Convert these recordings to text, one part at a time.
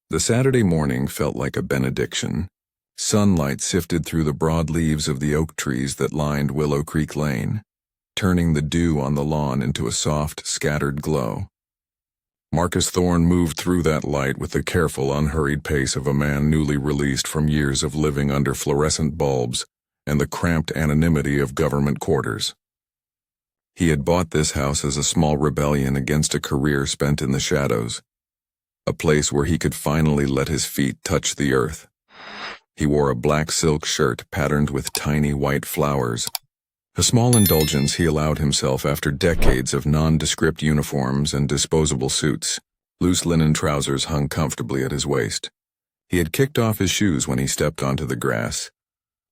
The Saturday morning felt like a benediction. Sunlight sifted through the broad leaves of the oak trees that lined Willow Creek Lane, turning the dew on the lawn into a soft, scattered glow. Marcus Thorne moved through that light with the careful, unhurried pace of a man newly released from years of living under fluorescent bulbs and the cramped anonymity of government quarters. He had bought this house as a small rebellion against a career spent in the shadows, a place where he could finally let his feet touch the earth. He wore a black silk shirt patterned with tiny white flowers, a small indulgence he allowed himself after decades of nondescript uniforms and disposable suits. Loose linen trousers hung comfortably at his waist. He had kicked off his shoes when he stepped onto the grass,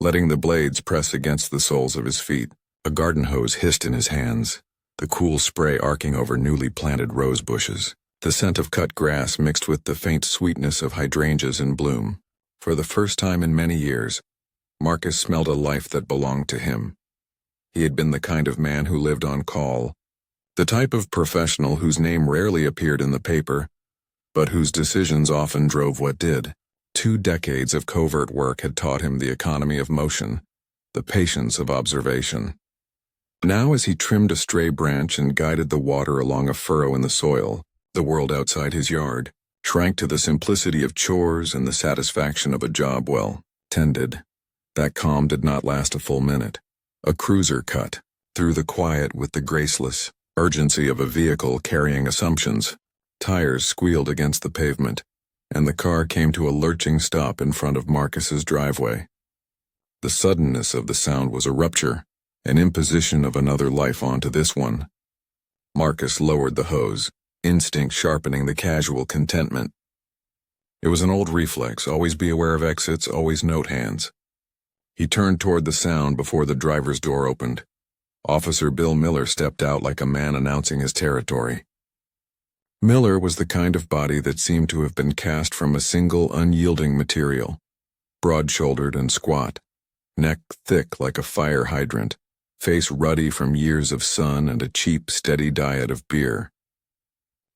letting the blades press against the soles of his feet. A garden hose hissed in his hands, the cool spray arcing over newly planted rose bushes. The scent of cut grass mixed with the faint sweetness of hydrangeas in bloom. For the first time in many years, Marcus smelled a life that belonged to him. He had been the kind of man who lived on call, the type of professional whose name rarely appeared in the paper, but whose decisions often drove what did. 2 decades of covert work had taught him the economy of motion, the patience of observation. Now, as he trimmed a stray branch and guided the water along a furrow in the soil, the world outside his yard shrank to the simplicity of chores and the satisfaction of a job well tended. That calm did not last a full minute. A cruiser cut through the quiet with the graceless urgency of a vehicle carrying assumptions. Tires squealed against the pavement, and the car came to a lurching stop in front of Marcus's driveway. The suddenness of the sound was a rupture, an imposition of another life onto this one. Marcus lowered the hose, instinct sharpening the casual contentment. It was an old reflex, always be aware of exits, always note hands. He turned toward the sound before the driver's door opened. Officer Bill Miller stepped out like a man announcing his territory. Miller was the kind of body that seemed to have been cast from a single unyielding material, broad-shouldered and squat, neck thick like a fire hydrant, face ruddy from years of sun and a cheap, steady diet of beer.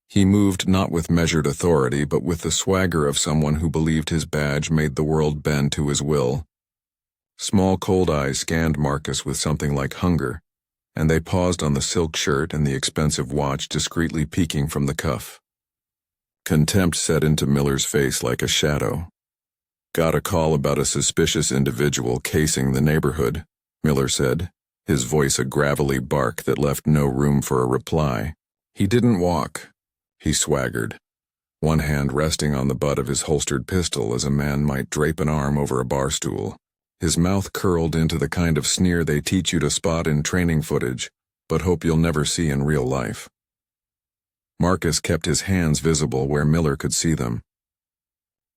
He moved not with measured authority, but with the swagger of someone who believed his badge made the world bend to his will. Small cold eyes scanned Marcus with something like hunger, and they paused on the silk shirt and the expensive watch discreetly peeking from the cuff. Contempt set into Miller's face like a shadow. "Got a call about a suspicious individual casing the neighborhood," Miller said, his voice a gravelly bark that left no room for a reply. He didn't walk. He swaggered, one hand resting on the butt of his holstered pistol as a man might drape an arm over a bar stool. His mouth curled into the kind of sneer they teach you to spot in training footage, but hope you'll never see in real life. Marcus kept his hands visible where Miller could see them.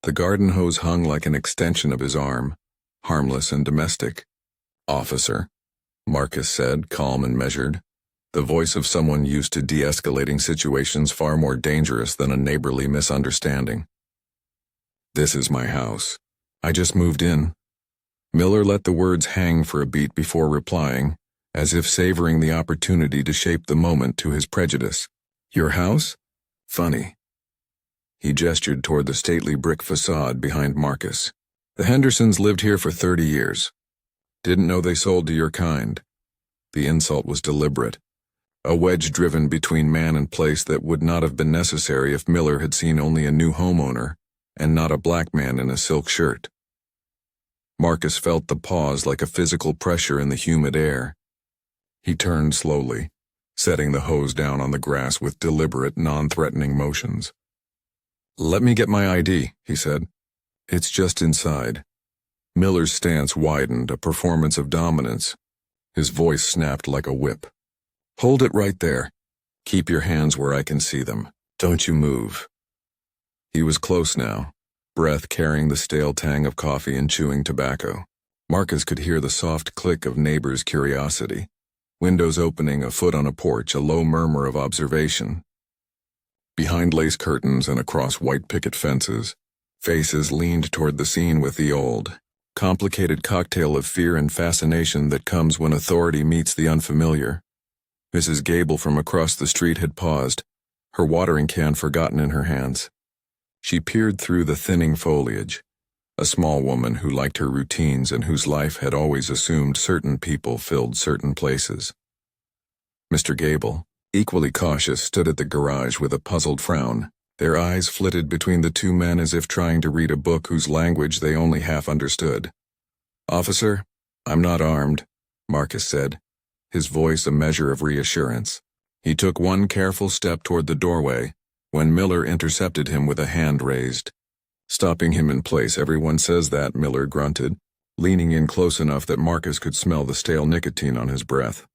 The garden hose hung like an extension of his arm, harmless and domestic. "Officer," Marcus said, calm and measured, the voice of someone used to de-escalating situations far more dangerous than a neighborly misunderstanding. "This is my house. I just moved in." Miller let the words hang for a beat before replying, as if savoring the opportunity to shape the moment to his prejudice. "Your house? Funny." He gestured toward the stately brick facade behind Marcus. "The Hendersons lived here for 30 years. Didn't know they sold to your kind." The insult was deliberate, a wedge driven between man and place that would not have been necessary if Miller had seen only a new homeowner and not a black man in a silk shirt. Marcus felt the pause like a physical pressure in the humid air. He turned slowly, setting the hose down on the grass with deliberate, non-threatening motions. "Let me get my ID," he said. "It's just inside." Miller's stance widened, a performance of dominance. His voice snapped like a whip. "Hold it right there. Keep your hands where I can see them. Don't you move." He was close now, breath carrying the stale tang of coffee and chewing tobacco. Marcus could hear the soft click of neighbors' curiosity, windows opening, a foot on a porch, a low murmur of observation. Behind lace curtains and across white picket fences, faces leaned toward the scene with the old, complicated cocktail of fear and fascination that comes when authority meets the unfamiliar. Mrs. Gable from across the street had paused, her watering can forgotten in her hands. She peered through the thinning foliage, a small woman who liked her routines and whose life had always assumed certain people filled certain places. Mr. Gable, equally cautious, stood at the garage with a puzzled frown. Their eyes flitted between the two men as if trying to read a book whose language they only half understood. "Officer, I'm not armed," Marcus said, his voice a measure of reassurance. He took one careful step toward the doorway when Miller intercepted him with a hand raised. "Stopping him in place, everyone says that," Miller grunted, leaning in close enough that Marcus could smell the stale nicotine on his breath.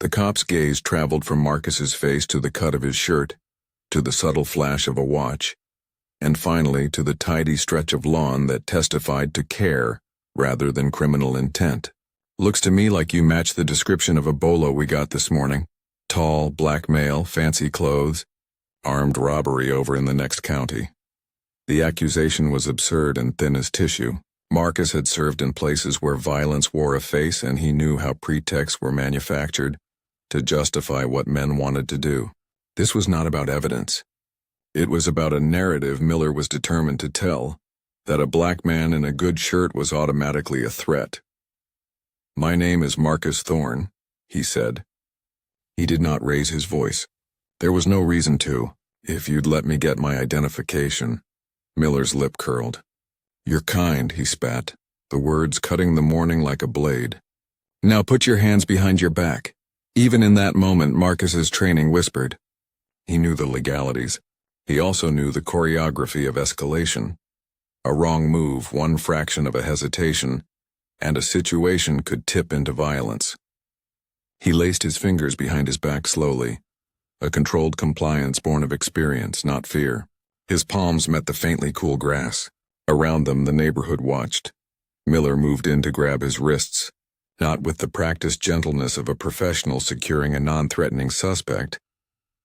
The cop's gaze traveled from Marcus's face to the cut of his shirt, to the subtle flash of a watch, and finally to the tidy stretch of lawn that testified to care rather than criminal intent. "Looks to me like you match the description of a bolo we got this morning. Tall, black male, fancy clothes, armed robbery over in the next county." The accusation was absurd and thin as tissue. Marcus had served in places where violence wore a face, and he knew how pretexts were manufactured to justify what men wanted to do. This was not about evidence. It was about a narrative Miller was determined to tell, that a black man in a good shirt was automatically a threat. "My name is Marcus Thorne," he said. He did not raise his voice. "There was no reason to, if you'd let me get my identification." Miller's lip curled. "You're kind," he spat, the words cutting the morning like a blade. "Now put your hands behind your back." Even in that moment, Marcus's training whispered. He knew the legalities. He also knew the choreography of escalation. A wrong move, one fraction of a hesitation, and a situation could tip into violence. He laced his fingers behind his back slowly, a controlled compliance born of experience, not fear. His palms met the faintly cool grass. Around them, the neighborhood watched. Miller moved in to grab his wrists, not with the practiced gentleness of a professional securing a non-threatening suspect,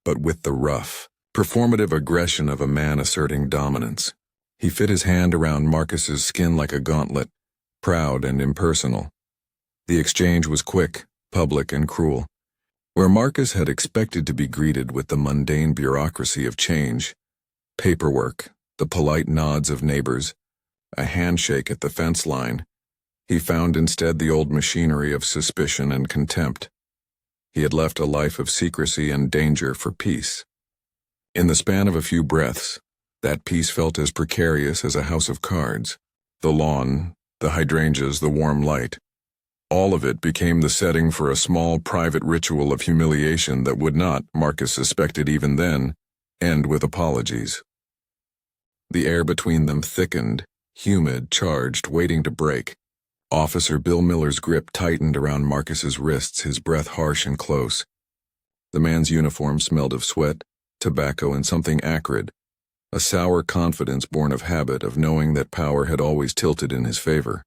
but with the rough, performative aggression of a man asserting dominance. He fit his hand around Marcus's skin like a gauntlet, proud and impersonal. The exchange was quick, public, and cruel. Where Marcus had expected to be greeted with the mundane bureaucracy of change, paperwork, the polite nods of neighbors, a handshake at the fence line, he found instead the old machinery of suspicion and contempt. He had left a life of secrecy and danger for peace. In the span of a few breaths, that peace felt as precarious as a house of cards. The lawn, the hydrangeas, the warm light, all of it became the setting for a small private ritual of humiliation that would not, Marcus suspected even then, end with apologies. The air between them thickened, humid, charged, waiting to break. Officer Bill Miller's grip tightened around Marcus's wrists, his breath harsh and close. The man's uniform smelled of sweat, tobacco, and something acrid, a sour confidence born of habit, of knowing that power had always tilted in his favor.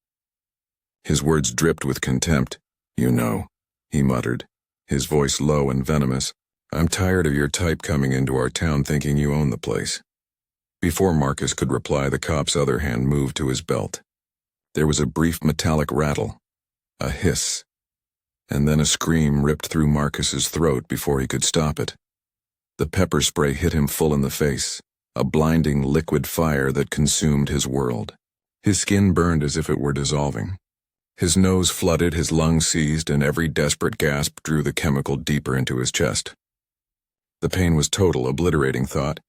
His words dripped with contempt. "You know," he muttered, his voice low and venomous, "I'm tired of your type coming into our town thinking you own the place." Before Marcus could reply, the cop's other hand moved to his belt. There was a brief metallic rattle, a hiss, and then a scream ripped through Marcus's throat before he could stop it. The pepper spray hit him full in the face, a blinding liquid fire that consumed his world. His skin burned as if it were dissolving. His nose flooded, his lungs seized, and every desperate gasp drew the chemical deeper into his chest. The pain was total, obliterating thought.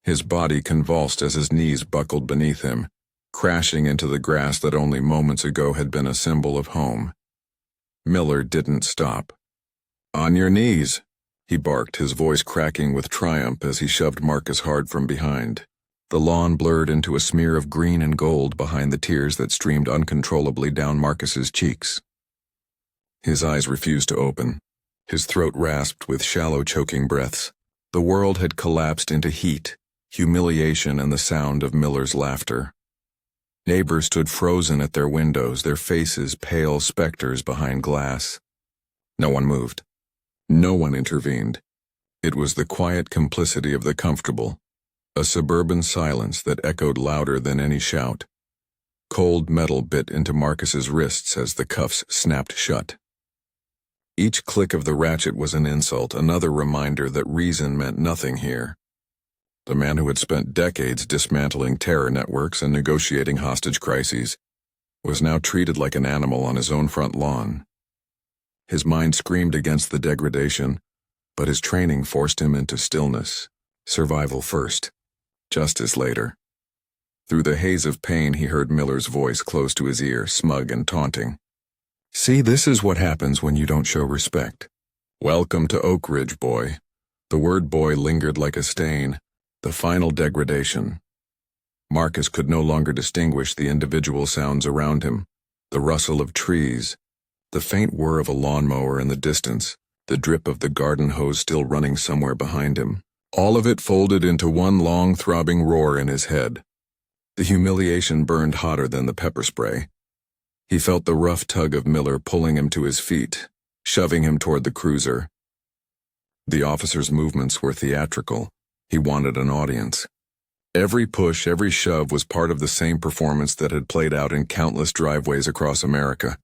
His body convulsed as his knees buckled beneath him, crashing into the grass that only moments ago had been a symbol of home. Miller didn't stop. "On your knees," he barked, his voice cracking with triumph as he shoved Marcus hard from behind. The lawn blurred into a smear of green and gold behind the tears that streamed uncontrollably down Marcus's cheeks. His eyes refused to open. His throat rasped with shallow, choking breaths. The world had collapsed into heat, humiliation, and the sound of Miller's laughter. Neighbors stood frozen at their windows, their faces pale specters behind glass. No one moved. No one intervened. It was the quiet complicity of the comfortable, a suburban silence that echoed louder than any shout. Cold metal bit into Marcus's wrists as the cuffs snapped shut. Each click of the ratchet was an insult, another reminder that reason meant nothing here. The man who had spent decades dismantling terror networks and negotiating hostage crises was now treated like an animal on his own front lawn. His mind screamed against the degradation, but his training forced him into stillness. Survival first, justice later. Through the haze of pain, he heard Miller's voice close to his ear, smug and taunting. "See, this is what happens when you don't show respect. Welcome to Oak Ridge, boy." The word boy lingered like a stain, the final degradation. Marcus could no longer distinguish the individual sounds around him, the rustle of trees, the faint whir of a lawnmower in the distance, the drip of the garden hose still running somewhere behind him. All of it folded into one long throbbing roar in his head. The humiliation burned hotter than the pepper spray. He felt the rough tug of Miller pulling him to his feet, shoving him toward the cruiser. The officer's movements were theatrical. He wanted an audience. Every push, every shove was part of the same performance that had played out in countless driveways across America,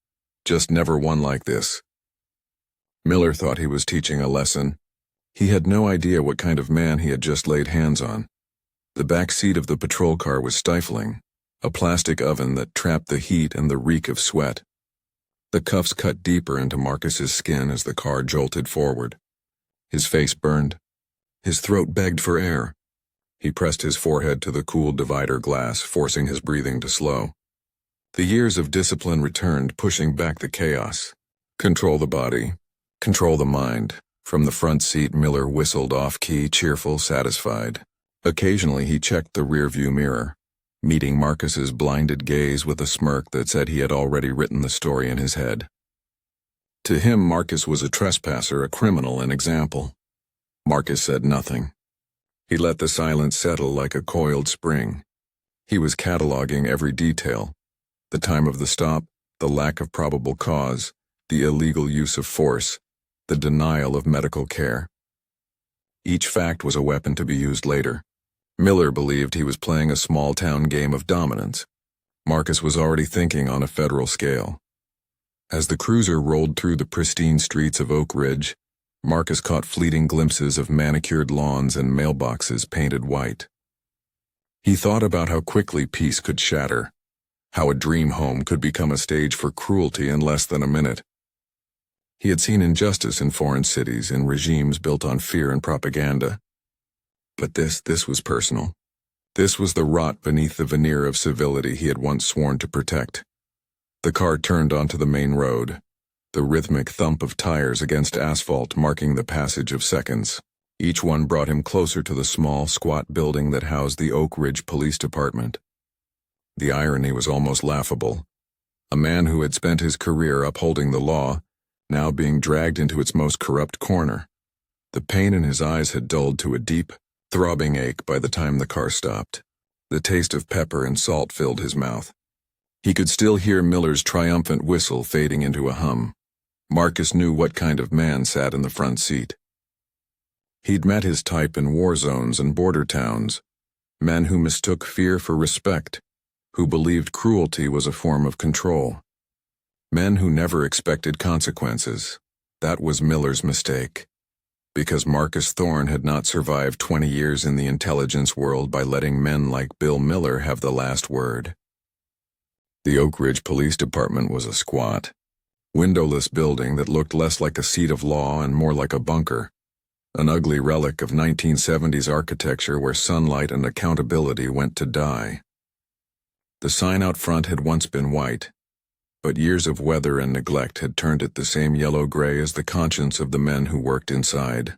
just never one like this. Miller thought he was teaching a lesson. He had no idea what kind of man he had just laid hands on. The back seat of the patrol car was stifling, a plastic oven that trapped the heat and the reek of sweat. The cuffs cut deeper into Marcus's skin as the car jolted forward. His face burned. His throat begged for air. He pressed his forehead to the cool divider glass, forcing his breathing to slow. The years of discipline returned, pushing back the chaos. Control the body. Control the mind. From the front seat, Miller whistled off-key, cheerful, satisfied. Occasionally, he checked the rearview mirror, meeting Marcus's blinded gaze with a smirk that said he had already written the story in his head. To him, Marcus was a trespasser, a criminal, an example. Marcus said nothing. He let the silence settle like a coiled spring. He was cataloging every detail: the time of the stop, the lack of probable cause, the illegal use of force, the denial of medical care. Each fact was a weapon to be used later. Miller believed he was playing a small-town game of dominance. Marcus was already thinking on a federal scale. As the cruiser rolled through the pristine streets of Oak Ridge, Marcus caught fleeting glimpses of manicured lawns and mailboxes painted white. He thought about how quickly peace could shatter, how a dream home could become a stage for cruelty in less than a minute. He had seen injustice in foreign cities, in regimes built on fear and propaganda. But this was personal. This was the rot beneath the veneer of civility he had once sworn to protect. The car turned onto the main road, the rhythmic thump of tires against asphalt marking the passage of seconds. Each one brought him closer to the small, squat building that housed the Oak Ridge Police Department. The irony was almost laughable. A man who had spent his career upholding the law, now being dragged into its most corrupt corner. The pain in his eyes had dulled to a deep, throbbing ache by the time the car stopped. The taste of pepper and salt filled his mouth. He could still hear Miller's triumphant whistle fading into a hum. Marcus knew what kind of man sat in the front seat. He'd met his type in war zones and border towns, men who mistook fear for respect, who believed cruelty was a form of control. Men who never expected consequences. That was Miller's mistake. Because Marcus Thorne had not survived 20 years in the intelligence world by letting men like Bill Miller have the last word. The Oak Ridge Police Department was a squat, windowless building that looked less like a seat of law and more like a bunker, an ugly relic of 1970s architecture where sunlight and accountability went to die. The sign out front had once been white, but years of weather and neglect had turned it the same yellow-gray as the conscience of the men who worked inside.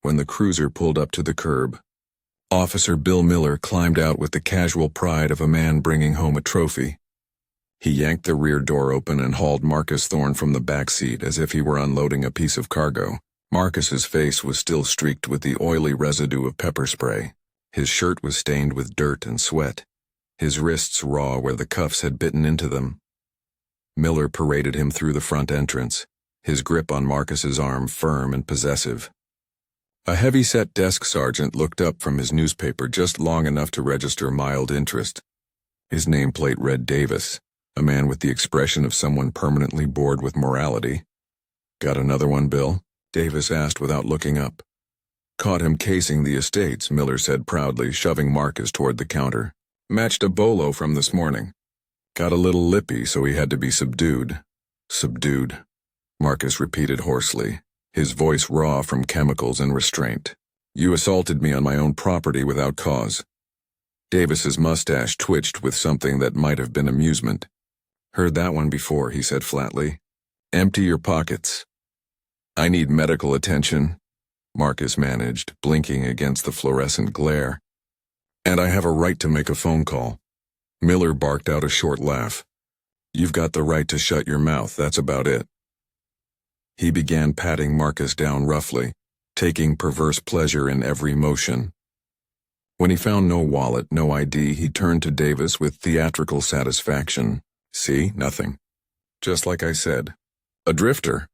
When the cruiser pulled up to the curb, Officer Bill Miller climbed out with the casual pride of a man bringing home a trophy. He yanked the rear door open and hauled Marcus Thorne from the back seat as if he were unloading a piece of cargo. Marcus's face was still streaked with the oily residue of pepper spray. His shirt was stained with dirt and sweat, his wrists raw where the cuffs had bitten into them. Miller paraded him through the front entrance, his grip on Marcus's arm firm and possessive. A heavy-set desk sergeant looked up from his newspaper just long enough to register mild interest. His nameplate read Davis, a man with the expression of someone permanently bored with morality. "Got another one, Bill?" Davis asked without looking up. Caught him casing the estates, Miller said proudly, shoving Marcus toward the counter. Matched a bolo from this morning. Got a little lippy, so he had to be subdued. Subdued, Marcus repeated hoarsely, his voice raw from chemicals and restraint. You assaulted me on my own property without cause. Davis's mustache twitched with something that might have been amusement. Heard that one before, he said flatly. Empty your pockets. I need medical attention, Marcus managed, blinking against the fluorescent glare. And I have a right to make a phone call. Miller barked out a short laugh. You've got the right to shut your mouth, that's about it. He began patting Marcus down roughly, taking perverse pleasure in every motion. When he found no wallet, no ID, he turned to Davis with theatrical satisfaction. See, nothing. Just like I said. A drifter.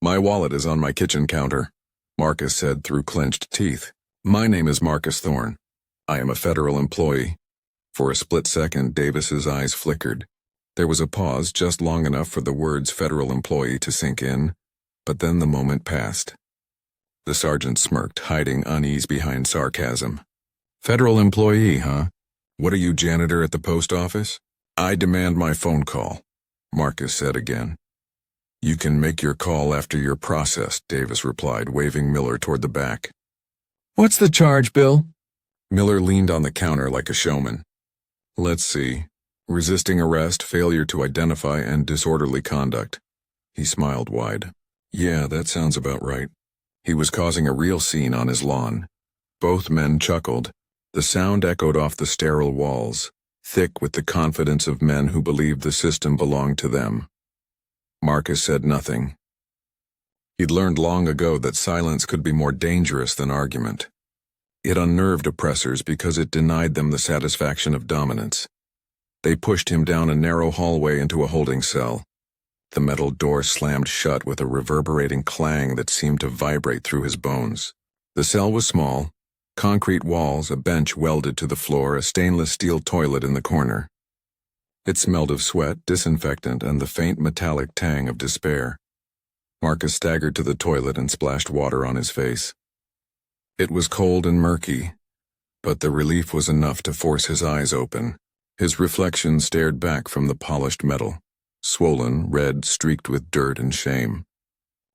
My wallet is on my kitchen counter, Marcus said through clenched teeth. My name is Marcus Thorne. I am a federal employee. For a split second, Davis's eyes flickered. There was a pause just long enough for the words federal employee to sink in, but then the moment passed. The sergeant smirked, hiding unease behind sarcasm. Federal employee, huh? What are you, janitor at the post office? I demand my phone call, Marcus said again. You can make your call after you're processed, Davis replied, waving Miller toward the back. What's the charge, Bill? Miller leaned on the counter like a showman. Let's see. Resisting arrest, failure to identify, and disorderly conduct. He smiled wide. Yeah, that sounds about right. He was causing a real scene on his lawn. Both men chuckled. The sound echoed off the sterile walls, thick with the confidence of men who believed the system belonged to them. Marcus said nothing. He'd learned long ago that silence could be more dangerous than argument. It unnerved oppressors because it denied them the satisfaction of dominance. They pushed him down a narrow hallway into a holding cell. The metal door slammed shut with a reverberating clang that seemed to vibrate through his bones. The cell was small. Concrete walls, a bench welded to the floor, a stainless steel toilet in the corner. It smelled of sweat, disinfectant, and the faint metallic tang of despair. Marcus staggered to the toilet and splashed water on his face. It was cold and murky, but the relief was enough to force his eyes open. His reflection stared back from the polished metal, swollen, red, streaked with dirt and shame.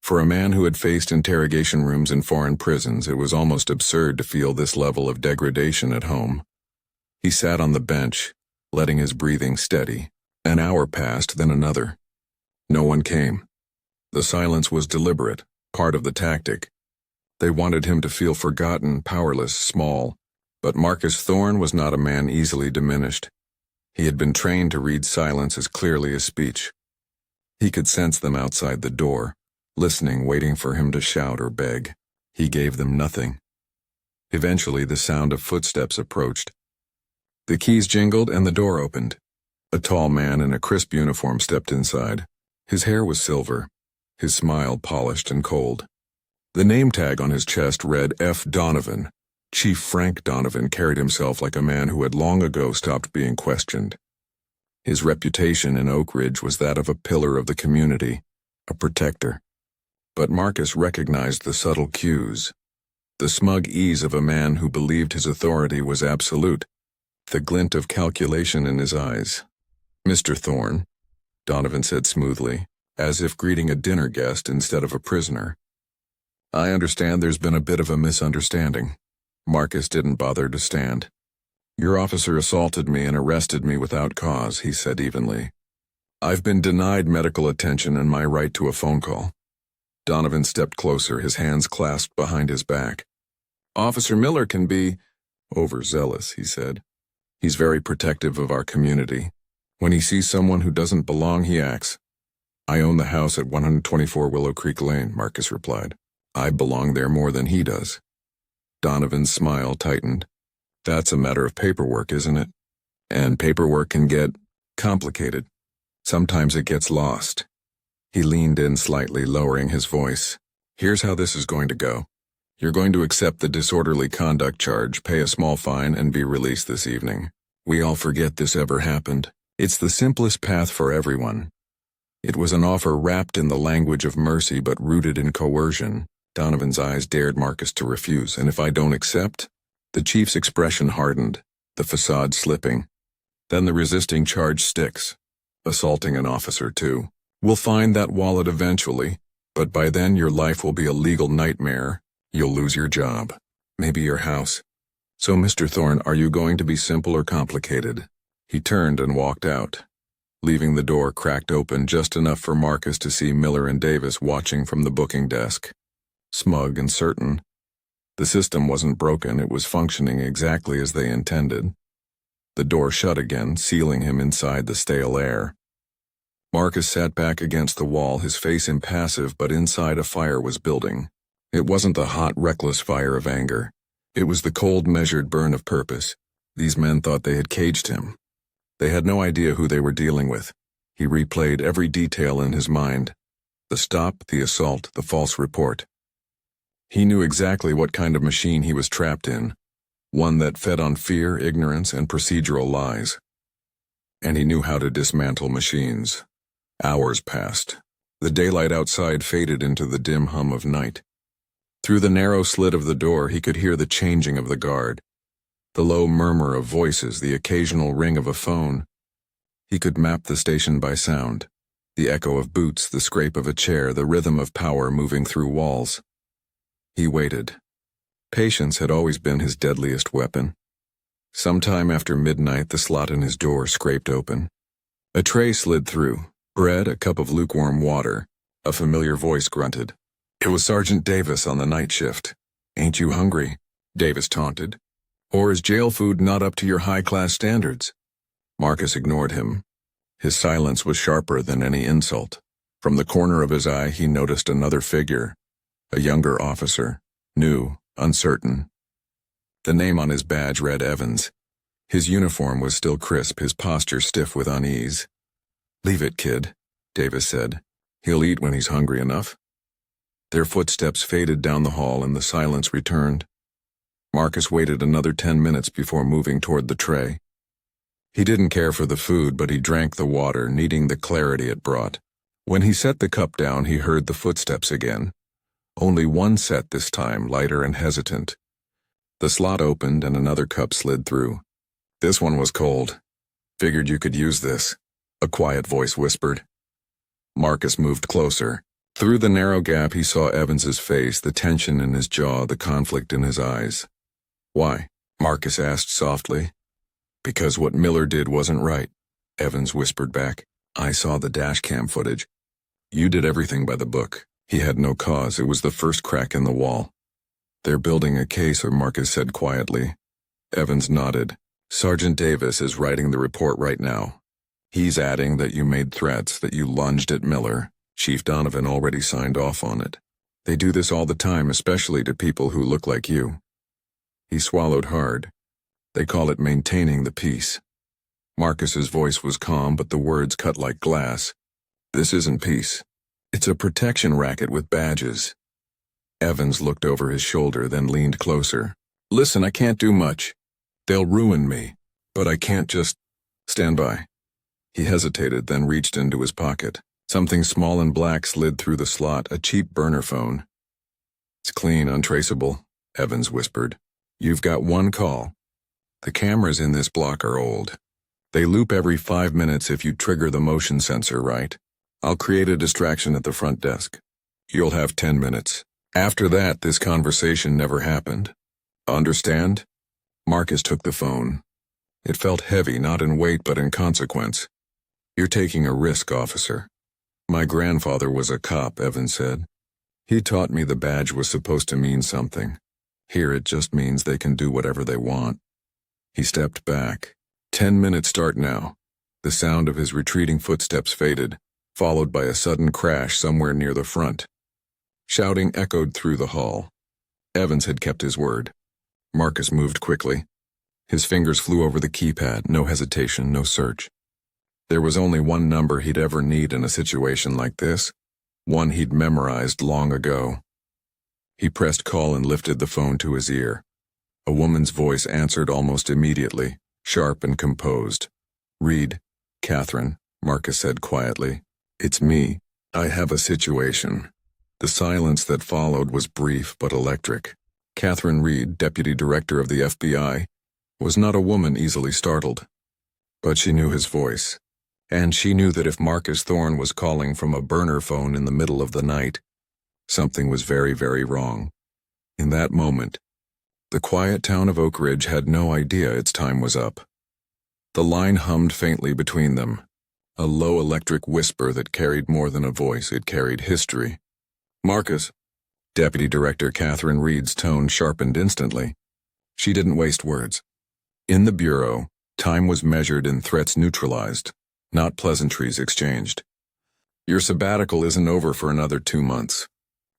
For a man who had faced interrogation rooms in foreign prisons, it was almost absurd to feel this level of degradation at home. He sat on the bench, letting his breathing steady. An hour passed, then another. No one came. The silence was deliberate, part of the tactic. They wanted him to feel forgotten, powerless, small. But Marcus Thorne was not a man easily diminished. He had been trained to read silence as clearly as speech. He could sense them outside the door, listening, waiting for him to shout or beg. He gave them nothing. Eventually, the sound of footsteps approached. The keys jingled and the door opened. A tall man in a crisp uniform stepped inside. His hair was silver, his smile polished and cold. The name tag on his chest read F. Donovan. Chief Frank Donovan carried himself like a man who had long ago stopped being questioned. His reputation in Oak Ridge was that of a pillar of the community, a protector. But Marcus recognized the subtle cues. The smug ease of a man who believed his authority was absolute, the glint of calculation in his eyes. Mr. Thorne, Donovan said smoothly, as if greeting a dinner guest instead of a prisoner. I understand there's been a bit of a misunderstanding. Marcus didn't bother to stand. Your officer assaulted me and arrested me without cause, he said evenly. I've been denied medical attention and my right to a phone call. Donovan stepped closer, his hands clasped behind his back. Officer Miller can be overzealous, he said. He's very protective of our community. When he sees someone who doesn't belong, he acts. I own the house at 124 Willow Creek Lane, Marcus replied. I belong there more than he does. Donovan's smile tightened. That's a matter of paperwork, isn't it? And paperwork can get complicated. Sometimes it gets lost. He leaned in slightly, lowering his voice. Here's how this is going to go. You're going to accept the disorderly conduct charge, pay a small fine, and be released this evening. We all forget this ever happened. It's the simplest path for everyone. It was an offer wrapped in the language of mercy but rooted in coercion. Donovan's eyes dared Marcus to refuse. And if I don't accept? The chief's expression hardened, the facade slipping. Then the resisting charge sticks. Assaulting an officer, too. We'll find that wallet eventually, but by then your life will be a legal nightmare. You'll lose your job. Maybe your house. So, Mr. Thorne, are you going to be simple or complicated? He turned and walked out, leaving the door cracked open just enough for Marcus to see Miller and Davis watching from the booking desk. Smug and certain. The system wasn't broken, it was functioning exactly as they intended. The door shut again, sealing him inside the stale air. Marcus sat back against the wall, his face impassive, but inside a fire was building. It wasn't the hot, reckless fire of anger. It was the cold, measured burn of purpose. These men thought they had caged him. They had no idea who they were dealing with. He replayed every detail in his mind. The stop, the assault, the false report. He knew exactly what kind of machine he was trapped in. One that fed on fear, ignorance, and procedural lies. And he knew how to dismantle machines. Hours passed. The daylight outside faded into the dim hum of night. Through the narrow slit of the door, he could hear the changing of the guard. The low murmur of voices, the occasional ring of a phone. He could map the station by sound. The echo of boots, the scrape of a chair, the rhythm of power moving through walls. He waited. Patience had always been his deadliest weapon. Sometime after midnight, the slot in his door scraped open. A tray slid through. Bread, a cup of lukewarm water. A familiar voice grunted. It was Sergeant Davis on the night shift. Ain't you hungry? Davis taunted. Or is jail food not up to your high-class standards? Marcus ignored him. His silence was sharper than any insult. From the corner of his eye, he noticed another figure. A younger officer. New, uncertain. The name on his badge read Evans. His uniform was still crisp, his posture stiff with unease. Leave it, kid, Davis said. He'll eat when he's hungry enough. Their footsteps faded down the hall and the silence returned. Marcus waited another 10 minutes before moving toward the tray. He didn't care for the food, but he drank the water, needing the clarity it brought. When he set the cup down, he heard the footsteps again. Only one set this time, lighter and hesitant. The slot opened and another cup slid through. This one was cold. Figured you could use this, a quiet voice whispered. Marcus moved closer. Through the narrow gap he saw Evans's face, the tension in his jaw, the conflict in his eyes. Why? Marcus asked softly. Because what Miller did wasn't right, Evans whispered back. I saw the dashcam footage. You did everything by the book. He had no cause. It was the first crack in the wall. They're building a case, Marcus said quietly. Evans nodded. Sergeant Davis is writing the report right now. He's adding that you made threats, that you lunged at Miller. Chief Donovan already signed off on it. They do this all the time, especially to people who look like you. He swallowed hard. They call it maintaining the peace. Marcus's voice was calm, but the words cut like glass. This isn't peace. It's a protection racket with badges. Evans looked over his shoulder, then leaned closer. Listen, I can't do much. They'll ruin me, but I can't just stand by. He hesitated, then reached into his pocket. Something small and black slid through the slot, a cheap burner phone. It's clean, untraceable, Evans whispered. You've got one call. The cameras in this block are old. They loop every 5 minutes if you trigger the motion sensor right. I'll create a distraction at the front desk. You'll have 10 minutes. After that, this conversation never happened. Understand? Marcus took the phone. It felt heavy, not in weight but in consequence. You're taking a risk, officer. My grandfather was a cop, Evans said. He taught me the badge was supposed to mean something. Here it just means they can do whatever they want. He stepped back. 10 minutes start now. The sound of his retreating footsteps faded, followed by a sudden crash somewhere near the front. Shouting echoed through the hall. Evans had kept his word. Marcus moved quickly. His fingers flew over the keypad, no hesitation, no search. There was only one number he'd ever need in a situation like this, one he'd memorized long ago. He pressed call and lifted the phone to his ear. A woman's voice answered almost immediately, sharp and composed. Read, Catherine, Marcus said quietly. It's me. I have a situation. The silence that followed was brief but electric. Catherine Reed, deputy director of the FBI, was not a woman easily startled. But she knew his voice, and she knew that if Marcus Thorne was calling from a burner phone in the middle of the night, something was very, very wrong. In that moment, the quiet town of Oak Ridge had no idea its time was up. The line hummed faintly between them, a low electric whisper that carried more than a voice, it carried history. Marcus. Deputy Director Catherine Reed's tone sharpened instantly. She didn't waste words. In the bureau, time was measured and threats neutralized, not pleasantries exchanged. Your sabbatical isn't over for another 2 months.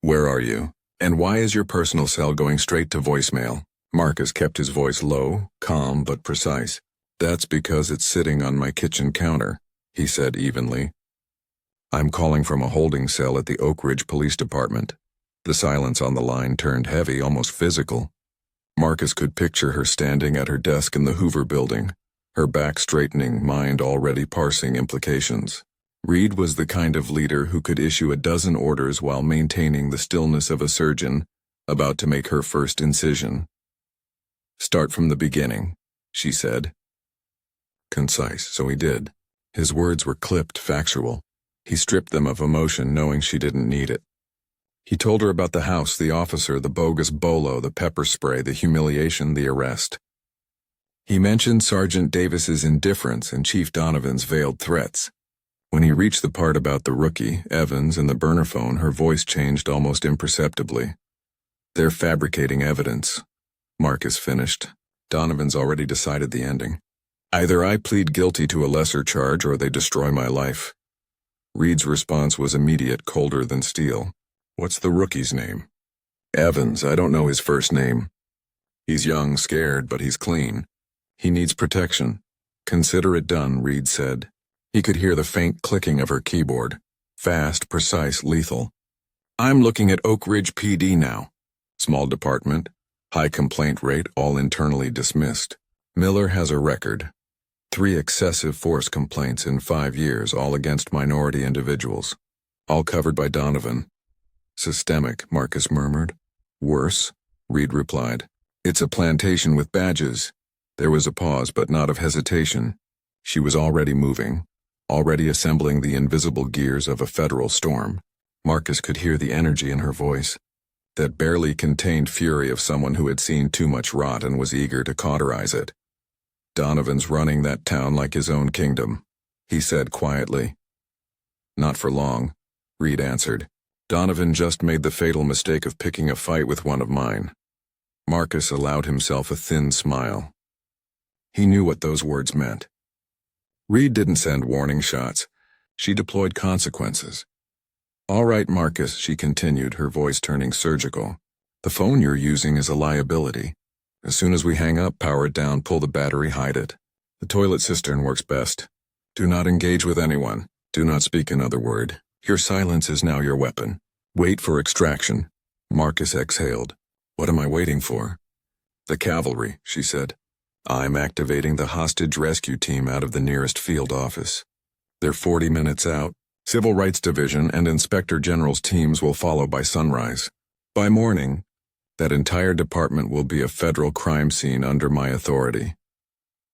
Where are you? And why is your personal cell going straight to voicemail? Marcus kept his voice low, calm but precise. That's because it's sitting on my kitchen counter, he said evenly. I'm calling from a holding cell at the Oak Ridge Police Department. The silence on the line turned heavy, almost physical. Marcus could picture her standing at her desk in the Hoover building, her back straightening, mind already parsing implications. Reed was the kind of leader who could issue a dozen orders while maintaining the stillness of a surgeon about to make her first incision. Start from the beginning, she said. Concise, so he did. His words were clipped, factual. He stripped them of emotion, knowing she didn't need it. He told her about the house, the officer, the bogus bolo, the pepper spray, the humiliation, the arrest. He mentioned Sergeant Davis's indifference and Chief Donovan's veiled threats. When he reached the part about the rookie, Evans, and the burner phone, her voice changed almost imperceptibly. They're fabricating evidence, Marcus finished. Donovan's already decided the ending. Either I plead guilty to a lesser charge or they destroy my life. Reed's response was immediate, colder than steel. What's the rookie's name? Evans, I don't know his first name. He's young, scared, but he's clean. He needs protection. Consider it done, Reed said. He could hear the faint clicking of her keyboard. Fast, precise, lethal. I'm looking at Oak Ridge PD now. Small department, high complaint rate, all internally dismissed. Miller has a record. 3 excessive force complaints in 5 years, all against minority individuals. All covered by Donovan. Systemic, Marcus murmured. Worse, Reed replied. It's a plantation with badges. There was a pause, but not of hesitation. She was already moving, already assembling the invisible gears of a federal storm. Marcus could hear the energy in her voice, that barely contained fury of someone who had seen too much rot and was eager to cauterize it. Donovan's running that town like his own kingdom, he said quietly. Not for long, Reed answered. Donovan just made the fatal mistake of picking a fight with one of mine. Marcus allowed himself a thin smile. He knew what those words meant. Reed didn't send warning shots. She deployed consequences. All right, Marcus, she continued, her voice turning surgical. The phone you're using is a liability. As soon as we hang up, power it down, pull the battery, hide it. The toilet cistern works best. Do not engage with anyone. Do not speak another word. Your silence is now your weapon. Wait for extraction. Marcus exhaled. What am I waiting for? The cavalry, she said. I'm activating the hostage rescue team out of the nearest field office. They're 40 minutes out. Civil Rights Division and Inspector General's teams will follow by sunrise. By morning, that entire department will be a federal crime scene under my authority.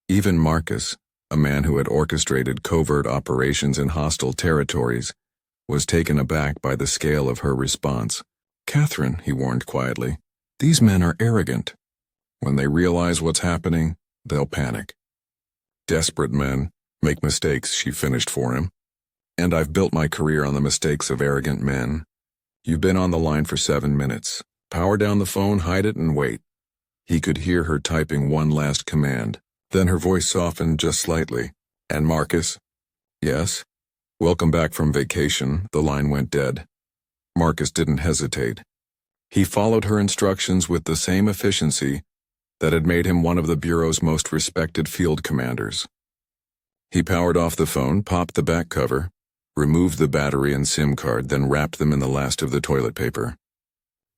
Even Marcus, a man who had orchestrated covert operations in hostile territories, was taken aback by the scale of her response. Catherine, he warned quietly, these men are arrogant. When they realize what's happening, they'll panic. Desperate men make mistakes, she finished for him. And I've built my career on the mistakes of arrogant men. You've been on the line for 7 minutes. Power down the phone, hide it, and wait. He could hear her typing one last command. Then her voice softened just slightly. And Marcus? Yes? Welcome back from vacation. The line went dead. Marcus didn't hesitate. He followed her instructions with the same efficiency that had made him one of the Bureau's most respected field commanders. He powered off the phone, popped the back cover, removed the battery and SIM card, then wrapped them in the last of the toilet paper.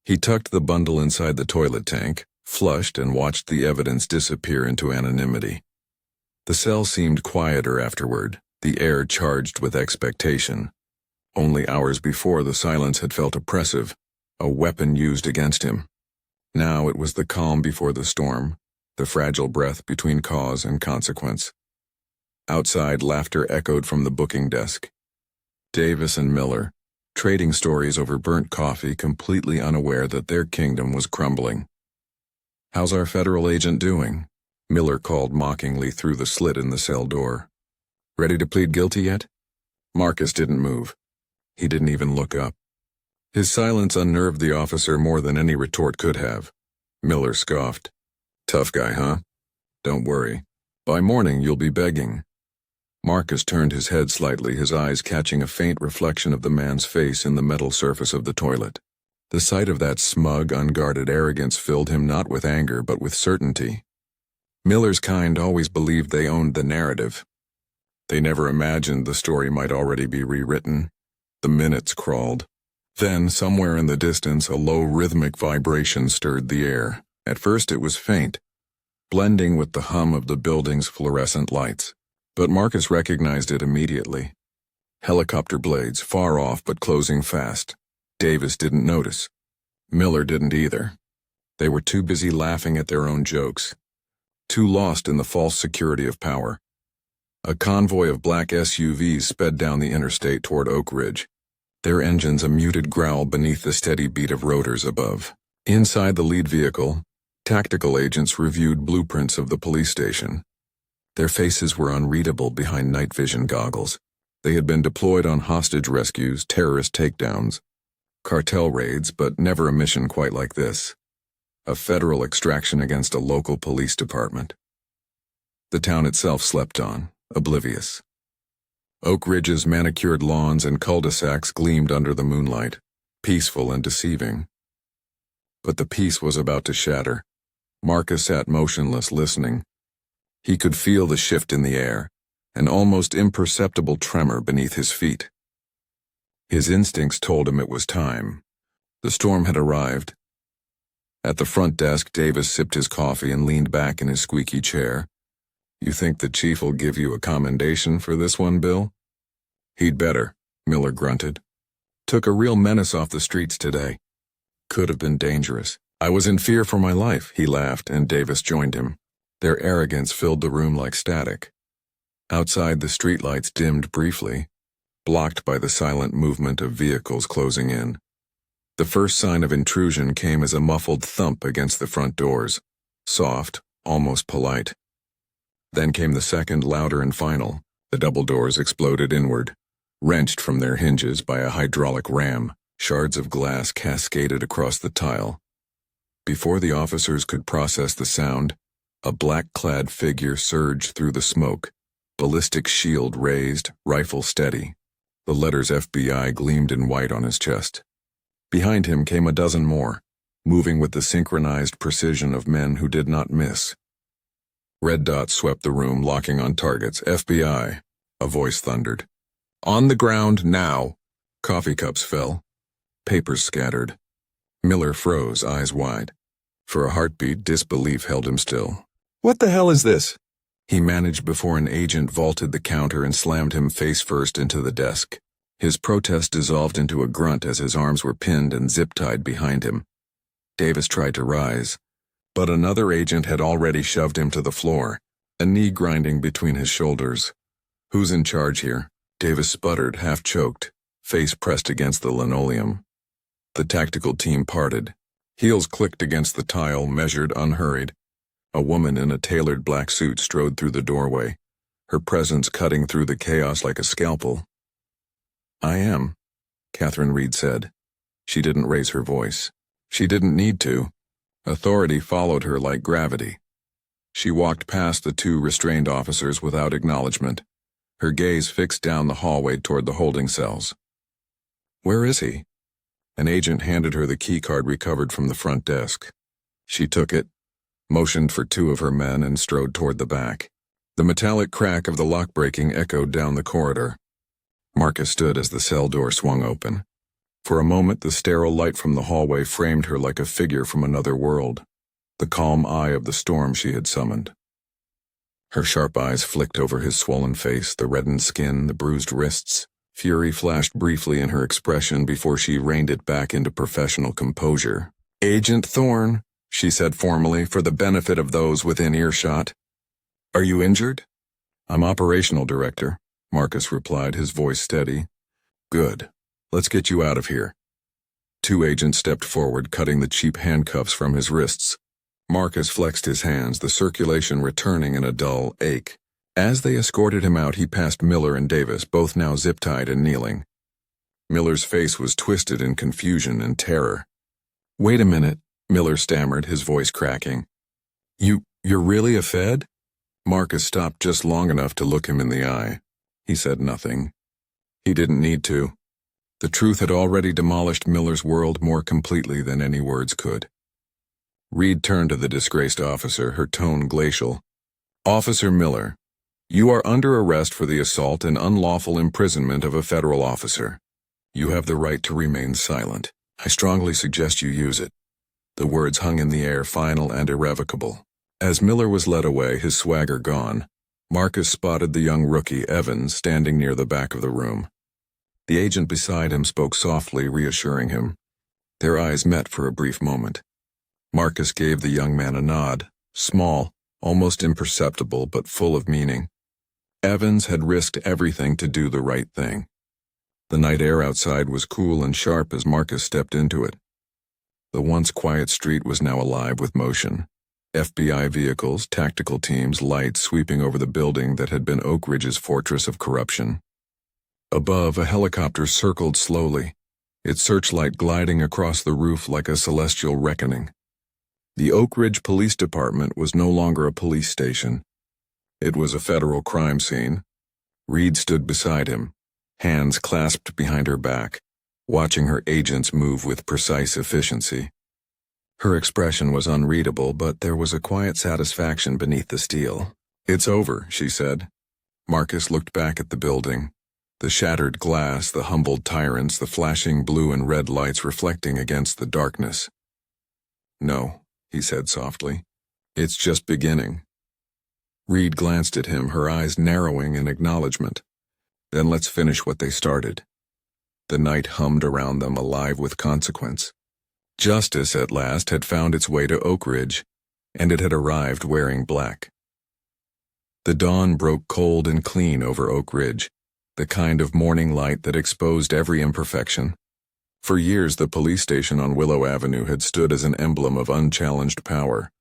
He tucked the bundle inside the toilet tank, flushed, and watched the evidence disappear into anonymity. The cell seemed quieter afterward, the air charged with expectation. Only hours before, the silence had felt oppressive, a weapon used against him. Now it was the calm before the storm, the fragile breath between cause and consequence. Outside, laughter echoed from the booking desk. Davis and Miller, trading stories over burnt coffee, completely unaware that their kingdom was crumbling. "How's our federal agent doing?" Miller called mockingly through the slit in the cell door. "Ready to plead guilty yet?" Marcus didn't move. He didn't even look up. His silence unnerved the officer more than any retort could have. Miller scoffed. "Tough guy, huh? Don't worry. By morning you'll be begging." Marcus turned his head slightly, his eyes catching a faint reflection of the man's face in the metal surface of the toilet. The sight of that smug, unguarded arrogance filled him not with anger but with certainty. Miller's kind always believed they owned the narrative. They never imagined the story might already be rewritten. The minutes crawled. Then, somewhere in the distance, a low rhythmic vibration stirred the air. At first it was faint, blending with the hum of the building's fluorescent lights. But Marcus recognized it immediately. Helicopter blades, far off but closing fast. Davis didn't notice. Miller didn't either. They were too busy laughing at their own jokes, too lost in the false security of power. A convoy of black SUVs sped down the interstate toward Oak Ridge, their engines a muted growl beneath the steady beat of rotors above. Inside the lead vehicle, tactical agents reviewed blueprints of the police station. Their faces were unreadable behind night vision goggles. They had been deployed on hostage rescues, terrorist takedowns, cartel raids, but never a mission quite like this. A federal extraction against a local police department. The town itself slept on, oblivious. Oak Ridge's manicured lawns and cul-de-sacs gleamed under the moonlight, peaceful and deceiving. But the peace was about to shatter. Marcus sat motionless, listening. He could feel the shift in the air, an almost imperceptible tremor beneath his feet. His instincts told him it was time. The storm had arrived. At the front desk, Davis sipped his coffee and leaned back in his squeaky chair. "You think the chief will give you a commendation for this one, Bill?" "He'd better," Miller grunted. "Took a real menace off the streets today. Could have been dangerous. I was in fear for my life," he laughed, and Davis joined him. Their arrogance filled the room like static. Outside, the streetlights dimmed briefly, blocked by the silent movement of vehicles closing in. The first sign of intrusion came as a muffled thump against the front doors, soft, almost polite. Then came the second, louder and final. The double doors exploded inward, wrenched from their hinges by a hydraulic ram. Shards of glass cascaded across the tile. Before the officers could process the sound, a black-clad figure surged through the smoke, ballistic shield raised, rifle steady. The letters FBI gleamed in white on his chest. Behind him came a dozen more, moving with the synchronized precision of men who did not miss. Red dots swept the room, locking on targets. "FBI," a voice thundered. "On the ground now." Coffee cups fell. Papers scattered. Miller froze, eyes wide. For a heartbeat, disbelief held him still. "What the hell is this?" he managed before an agent vaulted the counter and slammed him face first into the desk. His protest dissolved into a grunt as his arms were pinned and zip-tied behind him. Davis tried to rise, but another agent had already shoved him to the floor, a knee grinding between his shoulders. "Who's in charge here?" Davis sputtered, half-choked, face pressed against the linoleum. The tactical team parted. Heels clicked against the tile, measured, unhurried. A woman in a tailored black suit strode through the doorway, her presence cutting through the chaos like a scalpel. "I am," Catherine Reed said. She didn't raise her voice. She didn't need to. Authority followed her like gravity. She walked past the two restrained officers without acknowledgement, her gaze fixed down the hallway toward the holding cells. "Where is he?" An agent handed her the keycard recovered from the front desk. She took it, motioned for two of her men, and strode toward the back. The metallic crack of the lock breaking echoed down the corridor. Marcus stood as the cell door swung open. For a moment, the sterile light from the hallway framed her like a figure from another world, the calm eye of the storm she had summoned. Her sharp eyes flicked over his swollen face, the reddened skin, the bruised wrists. Fury flashed briefly in her expression before she reined it back into professional composure. "Agent Thorne," she said formally for the benefit of those within earshot. "Are you injured?" "I'm operational director," Marcus replied, his voice steady. "Good. Let's get you out of here." Two agents stepped forward, cutting the cheap handcuffs from his wrists. Marcus flexed his hands, the circulation returning in a dull ache. As they escorted him out, he passed Miller and Davis, both now zip-tied and kneeling. Miller's face was twisted in confusion and terror. "Wait a minute," Miller stammered, his voice cracking. You're really a Fed?" Marcus stopped just long enough to look him in the eye. He said nothing. He didn't need to. The truth had already demolished Miller's world more completely than any words could. Reed turned to the disgraced officer, her tone glacial. "Officer Miller, you are under arrest for the assault and unlawful imprisonment of a federal officer. You have the right to remain silent. I strongly suggest you use it." The words hung in the air, final and irrevocable. As Miller was led away, his swagger gone, Marcus spotted the young rookie, Evans, standing near the back of the room. The agent beside him spoke softly, reassuring him. Their eyes met for a brief moment. Marcus gave the young man a nod, small, almost imperceptible, but full of meaning. Evans had risked everything to do the right thing. The night air outside was cool and sharp as Marcus stepped into it. The once quiet street was now alive with motion. FBI vehicles, tactical teams, lights sweeping over the building that had been Oak Ridge's fortress of corruption. Above, a helicopter circled slowly, its searchlight gliding across the roof like a celestial reckoning. The Oak Ridge Police Department was no longer a police station. It was a federal crime scene. Reed stood beside him, hands clasped behind her back, watching her agents move with precise efficiency. Her expression was unreadable, but there was a quiet satisfaction beneath the steel. "It's over," she said. Marcus looked back at the building. The shattered glass, the humbled tyrants, the flashing blue and red lights reflecting against the darkness. "No," he said softly. "It's just beginning." Reed glanced at him, her eyes narrowing in acknowledgement. "Then let's finish what they started." The night hummed around them, alive with consequence. Justice, at last, had found its way to Oak Ridge, and it had arrived wearing black. The dawn broke cold and clean over Oak Ridge, the kind of morning light that exposed every imperfection. For years, the police station on Willow Avenue had stood as an emblem of unchallenged power,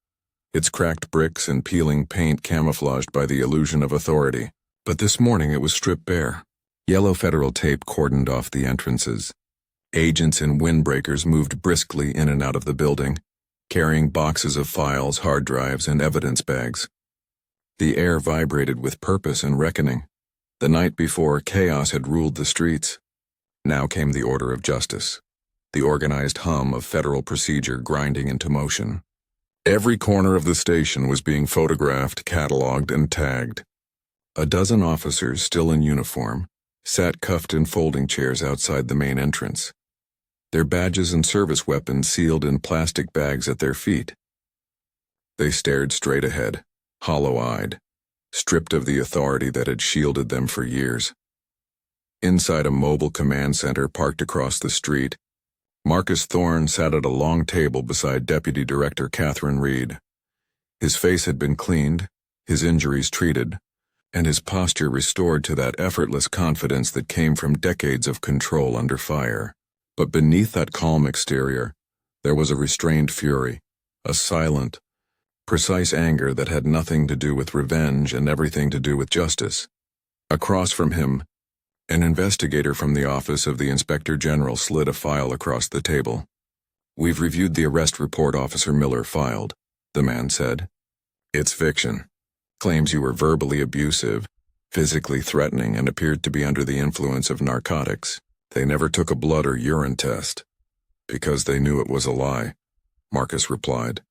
its cracked bricks and peeling paint camouflaged by the illusion of authority. But this morning it was stripped bare. Yellow federal tape cordoned off the entrances. Agents in windbreakers moved briskly in and out of the building, carrying boxes of files, hard drives, and evidence bags. The air vibrated with purpose and reckoning. The night before, chaos had ruled the streets. Now came the order of justice, the organized hum of federal procedure grinding into motion. Every corner of the station was being photographed, cataloged, and tagged. A dozen officers, still in uniform, sat cuffed in folding chairs outside the main entrance, their badges and service weapons sealed in plastic bags at their feet. They stared straight ahead, hollow-eyed, stripped of the authority that had shielded them for years. Inside a mobile command center parked across the street, Marcus Thorne sat at a long table beside Deputy Director Catherine Reed. His face had been cleaned, his injuries treated, and his posture restored to that effortless confidence that came from decades of control under fire. But beneath that calm exterior, there was a restrained fury, a silent, precise anger that had nothing to do with revenge and everything to do with justice. Across from him, an investigator from the office of the Inspector General slid a file across the table. "We've reviewed the arrest report Officer Miller filed," the man said. "It's fiction. Claims you were verbally abusive, physically threatening, and appeared to be under the influence of narcotics. They never took a blood or urine test, because they knew it was a lie," Marcus replied.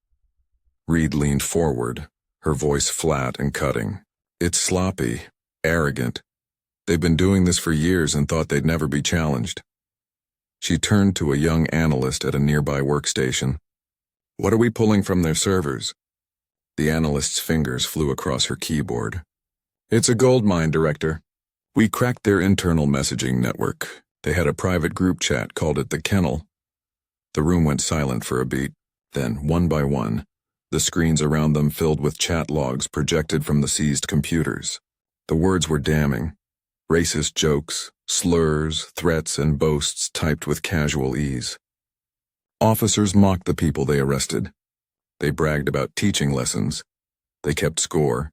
Reed leaned forward, her voice flat and cutting. "It's sloppy, arrogant. They've been doing this for years and thought they'd never be challenged." She turned to a young analyst at a nearby workstation. "What are we pulling from their servers?" The analyst's fingers flew across her keyboard. "It's a gold mine, Director. We cracked their internal messaging network. They had a private group chat, called it the Kennel. The room went silent for a beat. Then, one by one, the screens around them filled with chat logs projected from the seized computers. The words were damning. Racist jokes, slurs, threats, and boasts typed with casual ease. Officers mocked the people they arrested. They bragged about teaching lessons. They kept score.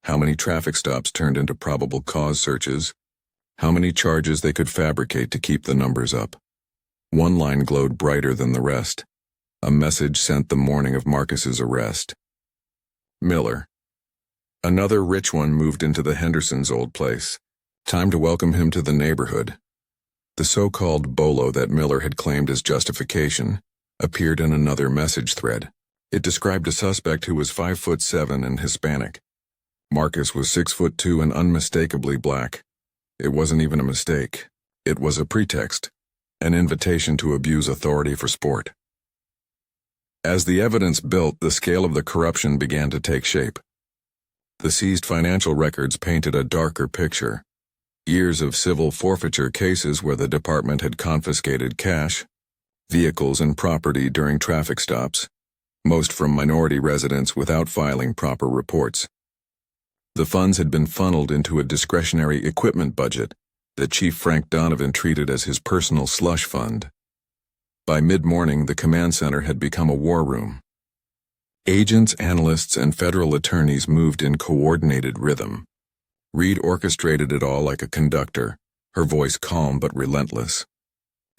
How many traffic stops turned into probable cause searches. How many charges they could fabricate to keep the numbers up. One line glowed brighter than the rest. A message sent the morning of Marcus's arrest. Miller. Another rich one moved into the Hendersons' old place. Time to welcome him to the neighborhood. The so-called bolo that Miller had claimed as justification appeared in another message thread. It described a suspect who was 5'7" and Hispanic. Marcus was 6'2" and unmistakably black. It wasn't even a mistake. It was a pretext, an invitation to abuse authority for sport. As the evidence built, the scale of the corruption began to take shape. The seized financial records painted a darker picture. Years of civil forfeiture cases where the department had confiscated cash, vehicles, and property during traffic stops, most from minority residents without filing proper reports. The funds had been funneled into a discretionary equipment budget that Chief Frank Donovan treated as his personal slush fund. By mid-morning, the command center had become a war room. Agents, analysts, and federal attorneys moved in coordinated rhythm. Reed orchestrated it all like a conductor, her voice calm but relentless.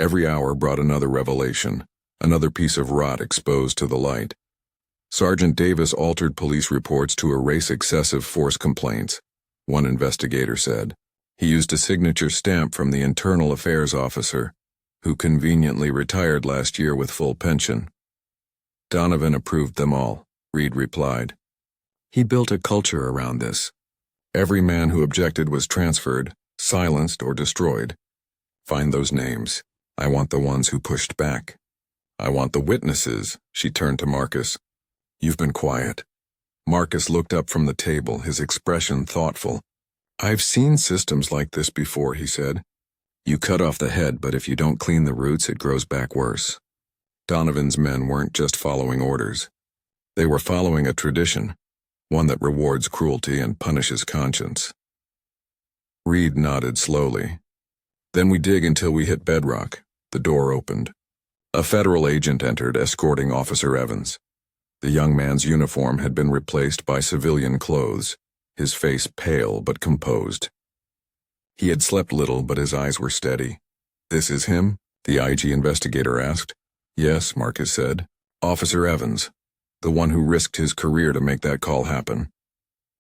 Every hour brought another revelation, another piece of rot exposed to the light. Sergeant Davis altered police reports to erase excessive force complaints, one investigator said. He used a signature stamp from the internal affairs officer, who conveniently retired last year with full pension. Donovan approved them all, Reed replied. He built a culture around this. Every man who objected was transferred, silenced, or destroyed. Find those names. I want the ones who pushed back. I want the witnesses, she turned to Marcus. You've been quiet. Marcus looked up from the table, his expression thoughtful. I've seen systems like this before, he said. You cut off the head, but if you don't clean the roots, it grows back worse. Donovan's men weren't just following orders. They were following a tradition, one that rewards cruelty and punishes conscience. Reed nodded slowly. Then we dig until we hit bedrock. The door opened. A federal agent entered, escorting Officer Evans. The young man's uniform had been replaced by civilian clothes, his face pale but composed. He had slept little, but his eyes were steady. This is him? The IG investigator asked. Yes, Marcus said. Officer Evans, the one who risked his career to make that call happen.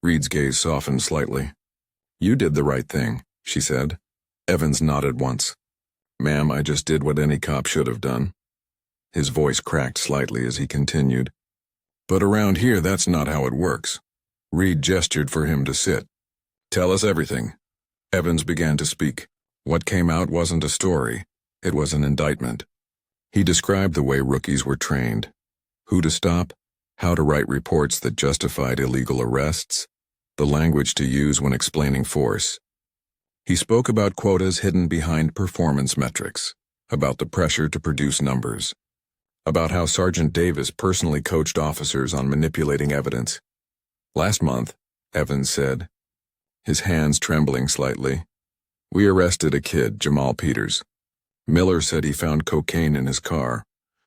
Reed's gaze softened slightly. You did the right thing, she said. Evans nodded once. Ma'am, I just did what any cop should have done. His voice cracked slightly as he continued. But around here, that's not how it works. Reed gestured for him to sit. Tell us everything. Evans began to speak. What came out wasn't a story. It was an indictment. He described the way rookies were trained. Who to stop, how to write reports that justified illegal arrests, the language to use when explaining force. He spoke about quotas hidden behind performance metrics, about the pressure to produce numbers, about how Sergeant Davis personally coached officers on manipulating evidence. Last month, Evans said, his hands trembling slightly, we arrested a kid, Jamal Peters. Miller said he found cocaine in his car,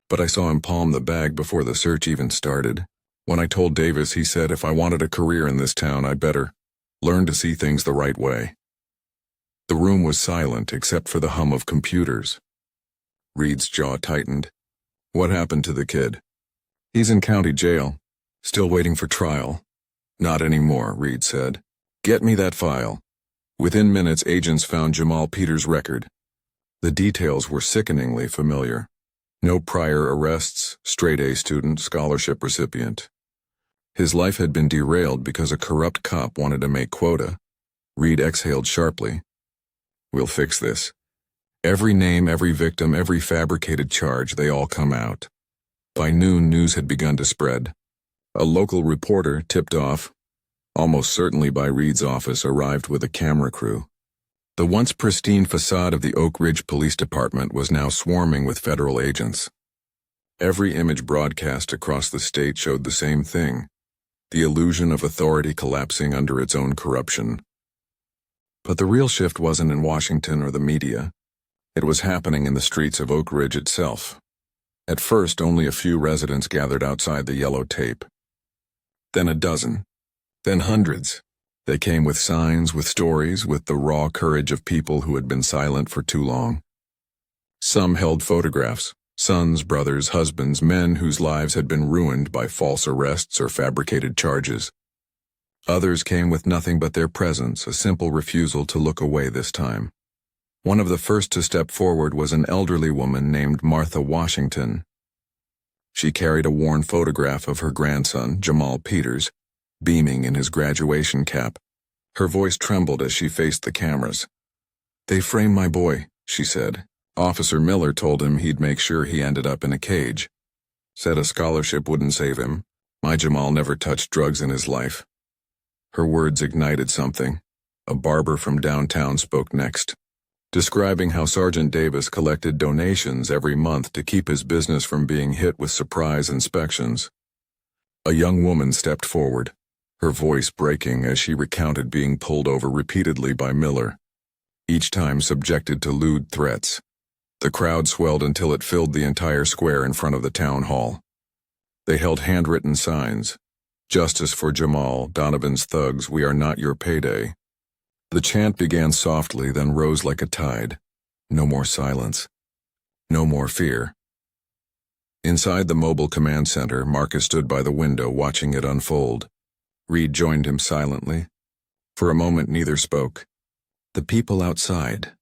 but I saw him palm the bag before the search even started. When I told Davis, he said if I wanted a career in this town, I'd better learn to see things the right way. The room was silent except for the hum of computers. Reed's jaw tightened. What happened to the kid? He's in county jail, still waiting for trial. Not anymore, Reed said. Get me that file. Within minutes, agents found Jamal Peters' record. The details were sickeningly familiar. No prior arrests, straight-A student, scholarship recipient. His life had been derailed because a corrupt cop wanted to make quota. Reed exhaled sharply. We'll fix this. Every name, every victim, every fabricated charge, they all come out. By noon, news had begun to spread. A local reporter, tipped off, almost certainly by Reed's office, arrived with a camera crew. The once pristine facade of the Oak Ridge Police Department was now swarming with federal agents. Every image broadcast across the state showed the same thing, the illusion of authority collapsing under its own corruption. But the real shift wasn't in Washington or the media. It was happening in the streets of Oak Ridge itself. At first, only a few residents gathered outside the yellow tape. Then a dozen. Then hundreds. They came with signs, with stories, with the raw courage of people who had been silent for too long. Some held photographs, sons, brothers, husbands, men whose lives had been ruined by false arrests or fabricated charges. Others came with nothing but their presence, a simple refusal to look away this time. One of the first to step forward was an elderly woman named Martha Washington. She carried a worn photograph of her grandson, Jamal Peters, beaming in his graduation cap. Her voice trembled as she faced the cameras. "They framed my boy," she said. "Officer Miller told him he'd make sure he ended up in a cage. Said a scholarship wouldn't save him. My Jamal never touched drugs in his life." Her words ignited something. A barber from downtown spoke next, describing how Sergeant Davis collected donations every month to keep his business from being hit with surprise inspections. A young woman stepped forward, her voice breaking as she recounted being pulled over repeatedly by Miller, each time subjected to lewd threats. The crowd swelled until it filled the entire square in front of the town hall. They held handwritten signs. "Justice for Jamal, Donovan's thugs, we are not your payday." The chant began softly, then rose like a tide. No more silence. No more fear. Inside the mobile command center, Marcus stood by the window watching it unfold. Reed joined him silently. For a moment neither spoke. The people outside,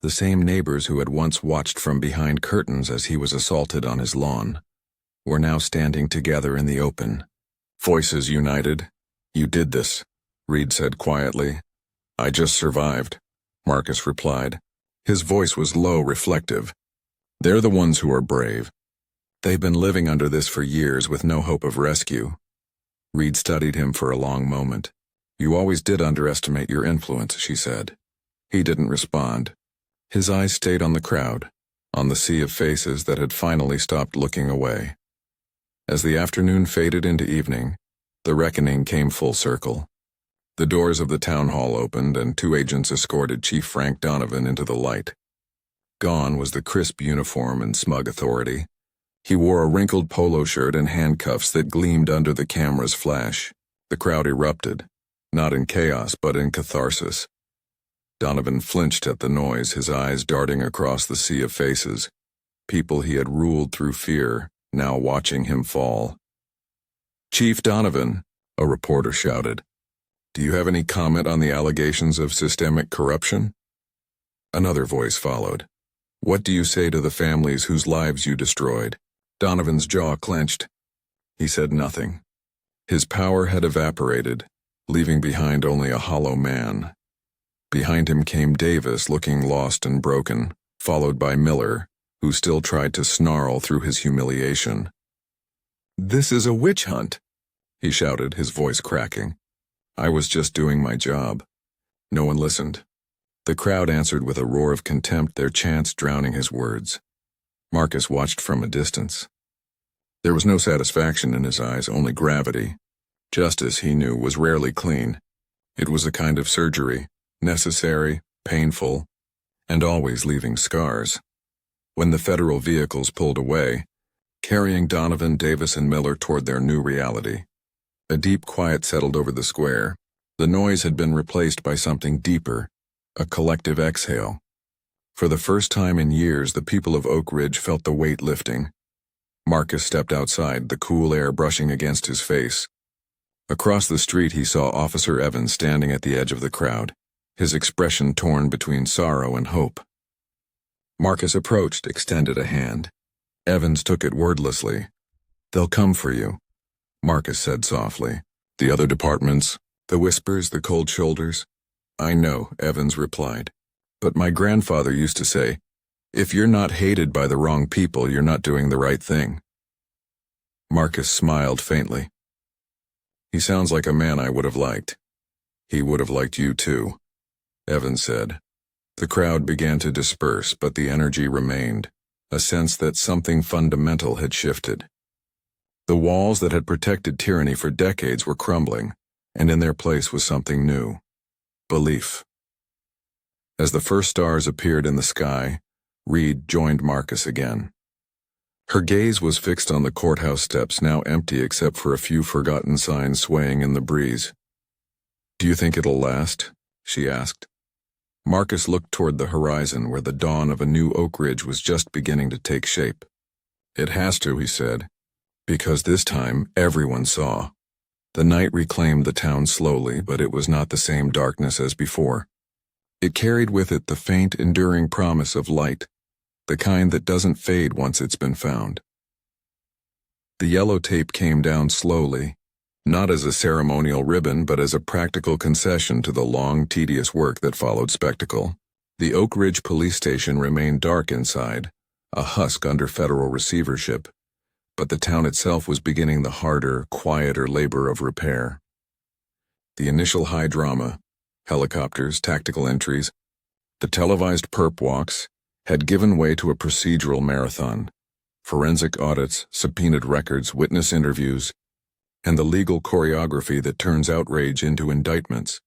the same neighbors who had once watched from behind curtains as he was assaulted on his lawn, were now standing together in the open. Voices united. "You did this," Reed said quietly. "I just survived," Marcus replied. His voice was low, reflective. "They're the ones who are brave. They've been living under this for years with no hope of rescue." Reed studied him for a long moment. "You always did underestimate your influence," she said. He didn't respond. His eyes stayed on the crowd, on the sea of faces that had finally stopped looking away. As the afternoon faded into evening, the reckoning came full circle. The doors of the town hall opened and 2 agents escorted Chief Frank Donovan into the light. Gone was the crisp uniform and smug authority. He wore a wrinkled polo shirt and handcuffs that gleamed under the camera's flash. The crowd erupted, not in chaos but in catharsis. Donovan flinched at the noise, his eyes darting across the sea of faces. People he had ruled through fear, now watching him fall. "Chief Donovan," a reporter shouted. "Do you have any comment on the allegations of systemic corruption?" Another voice followed. "What do you say to the families whose lives you destroyed?" Donovan's jaw clenched. He said nothing. His power had evaporated, leaving behind only a hollow man. Behind him came Davis, looking lost and broken, followed by Miller, who still tried to snarl through his humiliation. "This is a witch hunt," he shouted, his voice cracking. "I was just doing my job." No one listened. The crowd answered with a roar of contempt, their chants drowning his words. Marcus watched from a distance. There was no satisfaction in his eyes, only gravity. Justice, he knew, was rarely clean. It was a kind of surgery, necessary, painful, and always leaving scars. When the federal vehicles pulled away, carrying Donovan, Davis, and Miller toward their new reality, a deep quiet settled over the square. The noise had been replaced by something deeper, a collective exhale. For the first time in years, the people of Oak Ridge felt the weight lifting. Marcus stepped outside, the cool air brushing against his face. Across the street, he saw Officer Evans standing at the edge of the crowd, his expression torn between sorrow and hope. Marcus approached, extended a hand. Evans took it wordlessly. "They'll come for you," Marcus said softly. "The other departments, the whispers, the cold shoulders." "I know," Evans replied. "But my grandfather used to say, if you're not hated by the wrong people, you're not doing the right thing." Marcus smiled faintly. "He sounds like a man I would have liked." "He would have liked you too," Evans said. The crowd began to disperse, but the energy remained, a sense that something fundamental had shifted. The walls that had protected tyranny for decades were crumbling, and in their place was something new: belief. As the first stars appeared in the sky, Reed joined Marcus again. Her gaze was fixed on the courthouse steps, now empty except for a few forgotten signs swaying in the breeze. "Do you think it'll last?" she asked. Marcus looked toward the horizon where the dawn of a new Oak Ridge was just beginning to take shape. "It has to," he said, "because this time everyone saw." The night reclaimed the town slowly, but it was not the same darkness as before. It carried with it the faint, enduring promise of light, the kind that doesn't fade once it's been found. The yellow tape came down slowly, not as a ceremonial ribbon but as a practical concession to the long, tedious work that followed spectacle. The Oak Ridge police station remained dark inside, a husk under federal receivership, but the town itself was beginning the harder, quieter labor of repair. The initial high drama, helicopters, tactical entries, the televised perp walks, had given way to a procedural marathon: forensic audits, subpoenaed records, witness interviews, and the legal choreography that turns outrage into indictments.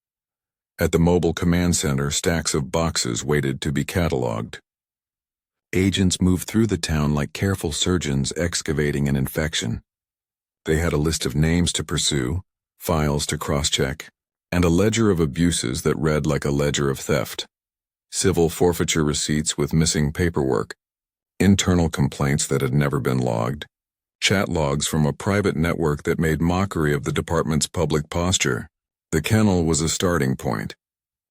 At the mobile command center, stacks of boxes waited to be cataloged. Agents moved through the town like careful surgeons excavating an infection. They had a list of names to pursue, files to cross-check, and a ledger of abuses that read like a ledger of theft. Civil forfeiture receipts with missing paperwork, internal complaints that had never been logged, chat logs from a private network that made mockery of the department's public posture. The kennel was a starting point.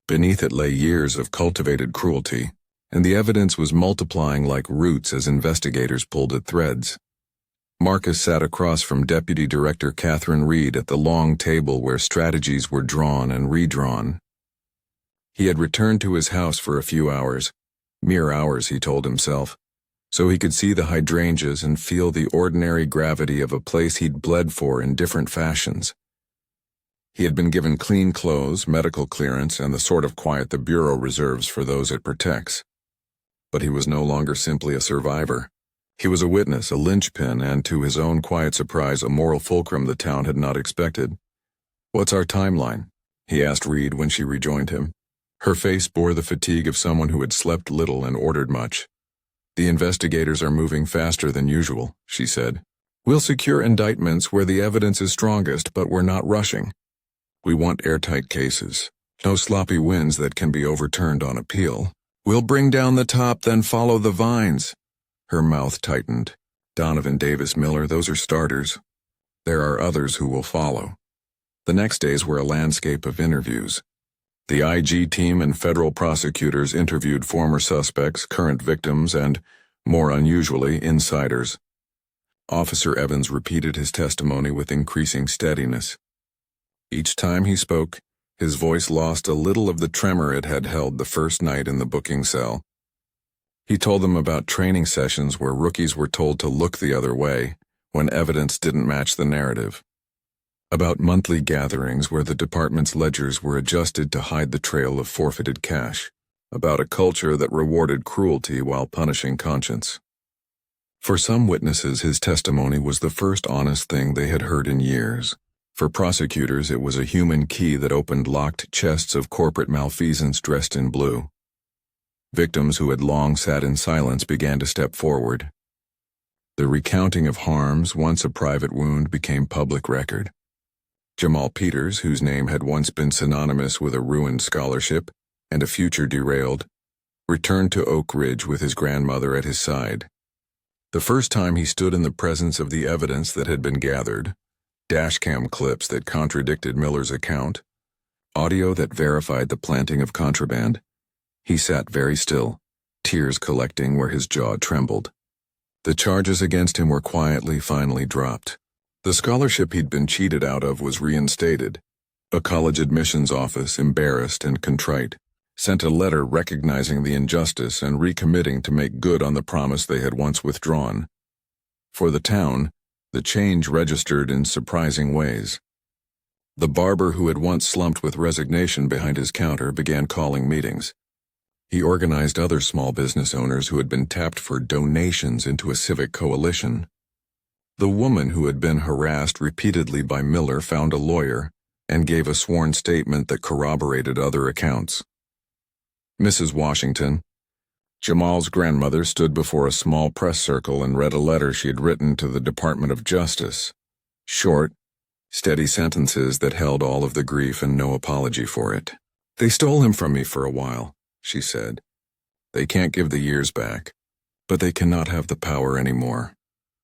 Beneath it lay years of cultivated cruelty, and the evidence was multiplying like roots as investigators pulled at threads. Marcus sat across from Deputy Director Catherine Reed at the long table where strategies were drawn and redrawn. He had returned to his house for a few hours, mere hours, he told himself, so he could see the hydrangeas and feel the ordinary gravity of a place he'd bled for in different fashions. He had been given clean clothes, medical clearance, and the sort of quiet the Bureau reserves for those it protects. But he was no longer simply a survivor. He was a witness, a linchpin, and to his own quiet surprise, a moral fulcrum the town had not expected. "What's our timeline?" he asked Reed when she rejoined him. Her face bore the fatigue of someone who had slept little and ordered much. "The investigators are moving faster than usual," she said. "We'll secure indictments where the evidence is strongest, but we're not rushing. We want airtight cases, no sloppy wins that can be overturned on appeal. We'll bring down the top, then follow the vines." Her mouth tightened. "Donovan Davis Miller, those are starters. There are others who will follow." The next days were a landscape of interviews. The IG team and federal prosecutors interviewed former suspects, current victims, and, more unusually, insiders. Officer Evans repeated his testimony with increasing steadiness. Each time he spoke, his voice lost a little of the tremor it had held the first night in the booking cell. He told them about training sessions where rookies were told to look the other way when evidence didn't match the narrative. About monthly gatherings where the department's ledgers were adjusted to hide the trail of forfeited cash. About a culture that rewarded cruelty while punishing conscience. For some witnesses, his testimony was the first honest thing they had heard in years. For prosecutors, it was a human key that opened locked chests of corporate malfeasance dressed in blue. Victims who had long sat in silence began to step forward. The recounting of harms, once a private wound, became public record. Jamal Peters, whose name had once been synonymous with a ruined scholarship and a future derailed, returned to Oak Ridge with his grandmother at his side. The first time he stood in the presence of the evidence that had been gathered, dashcam clips that contradicted Miller's account, audio that verified the planting of contraband, he sat very still, tears collecting where his jaw trembled. The charges against him were quietly finally dropped. The scholarship he'd been cheated out of was reinstated. A college admissions office, embarrassed and contrite, sent a letter recognizing the injustice and recommitting to make good on the promise they had once withdrawn. For the town, the change registered in surprising ways. The barber who had once slumped with resignation behind his counter began calling meetings. He organized other small business owners who had been tapped for donations into a civic coalition. The woman who had been harassed repeatedly by Miller found a lawyer and gave a sworn statement that corroborated other accounts. Mrs. Washington, Jamal's grandmother, stood before a small press circle and read a letter she had written to the Department of Justice. Short, steady sentences that held all of the grief and no apology for it. "They stole him from me for a while," she said. "They can't give the years back, but they cannot have the power anymore."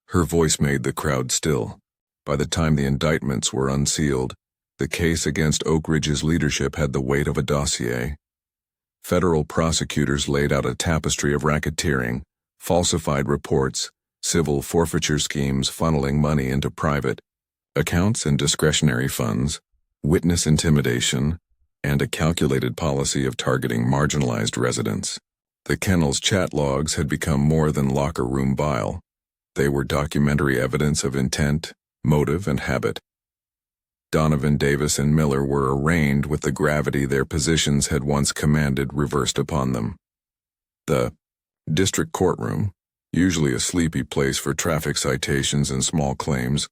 Her voice made the crowd still. By the time the indictments were unsealed, the case against Oak Ridge's leadership had the weight of a dossier. Federal prosecutors laid out a tapestry of racketeering, falsified reports, civil forfeiture schemes funneling money into private accounts and discretionary funds, witness intimidation, and a calculated policy of targeting marginalized residents. The kennel's chat logs had become more than locker room bile. They were documentary evidence of intent, motive, and habit. Donovan, Davis, and Miller were arraigned with the gravity their positions had once commanded reversed upon them. The district courtroom, usually a sleepy place for traffic citations and small claims,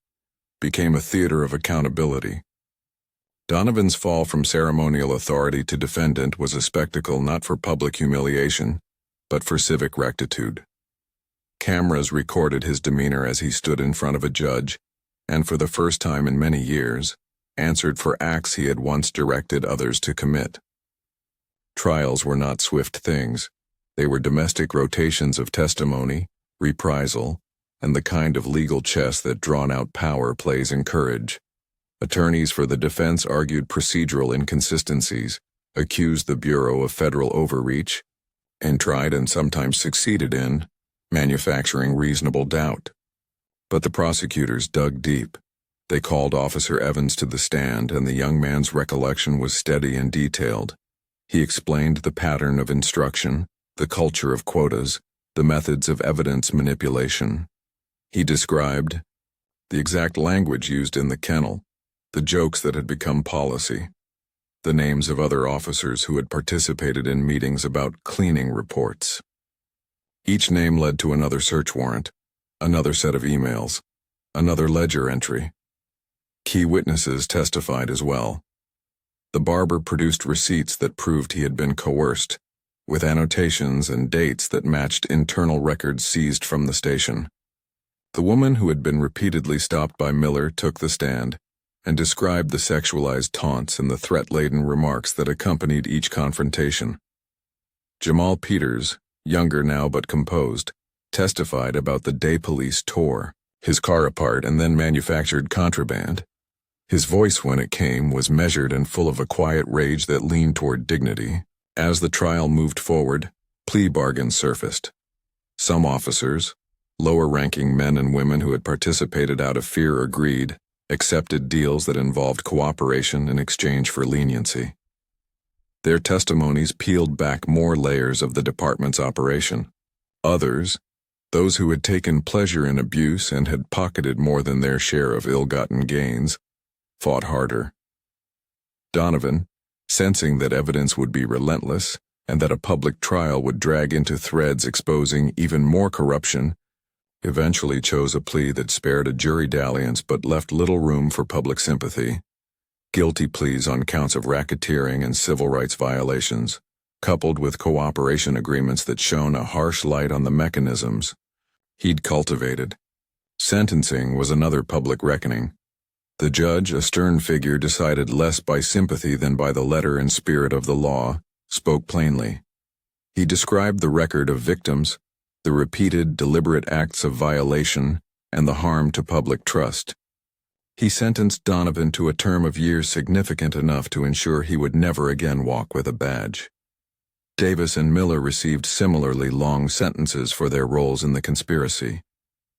became a theater of accountability. Donovan's fall from ceremonial authority to defendant was a spectacle not for public humiliation, but for civic rectitude. Cameras recorded his demeanor as he stood in front of a judge, and for the first time in many years, answered for acts he had once directed others to commit. Trials were not swift things. They were domestic rotations of testimony, reprisal, and the kind of legal chess that drawn-out power plays in courage. Attorneys for the defense argued procedural inconsistencies, accused the Bureau of federal overreach, and tried and sometimes succeeded in manufacturing reasonable doubt. But the prosecutors dug deep. They called Officer Evans to the stand, and the young man's recollection was steady and detailed. He explained the pattern of instruction, the culture of quotas, the methods of evidence manipulation. He described the exact language used in the kennel, the jokes that had become policy, the names of other officers who had participated in meetings about cleaning reports. Each name led to another search warrant, another set of emails, another ledger entry. Key witnesses testified as well. The barber produced receipts that proved he had been coerced, with annotations and dates that matched internal records seized from the station. The woman who had been repeatedly stopped by Miller took the stand and described the sexualized taunts and the threat-laden remarks that accompanied each confrontation. Jamal Peters, younger now but composed, testified about the day police tore his car apart and then manufactured contraband. His voice, when it came, was measured and full of a quiet rage that leaned toward dignity. As the trial moved forward, plea bargains surfaced. Some officers, lower-ranking men and women who had participated out of fear or greed, accepted deals that involved cooperation in exchange for leniency. Their testimonies peeled back more layers of the department's operation. Others, those who had taken pleasure in abuse and had pocketed more than their share of ill-gotten gains, fought harder. Donovan, sensing that evidence would be relentless and that a public trial would drag into threads exposing even more corruption, eventually chose a plea that spared a jury dalliance but left little room for public sympathy. Guilty pleas on counts of racketeering and civil rights violations, coupled with cooperation agreements that shone a harsh light on the mechanisms he'd cultivated. Sentencing was another public reckoning. The judge, a stern figure, decided less by sympathy than by the letter and spirit of the law, spoke plainly. He described the record of victims, the repeated, deliberate acts of violation, and the harm to public trust. He sentenced Donovan to a term of years significant enough to ensure he would never again walk with a badge. Davis and Miller received similarly long sentences for their roles in the conspiracy.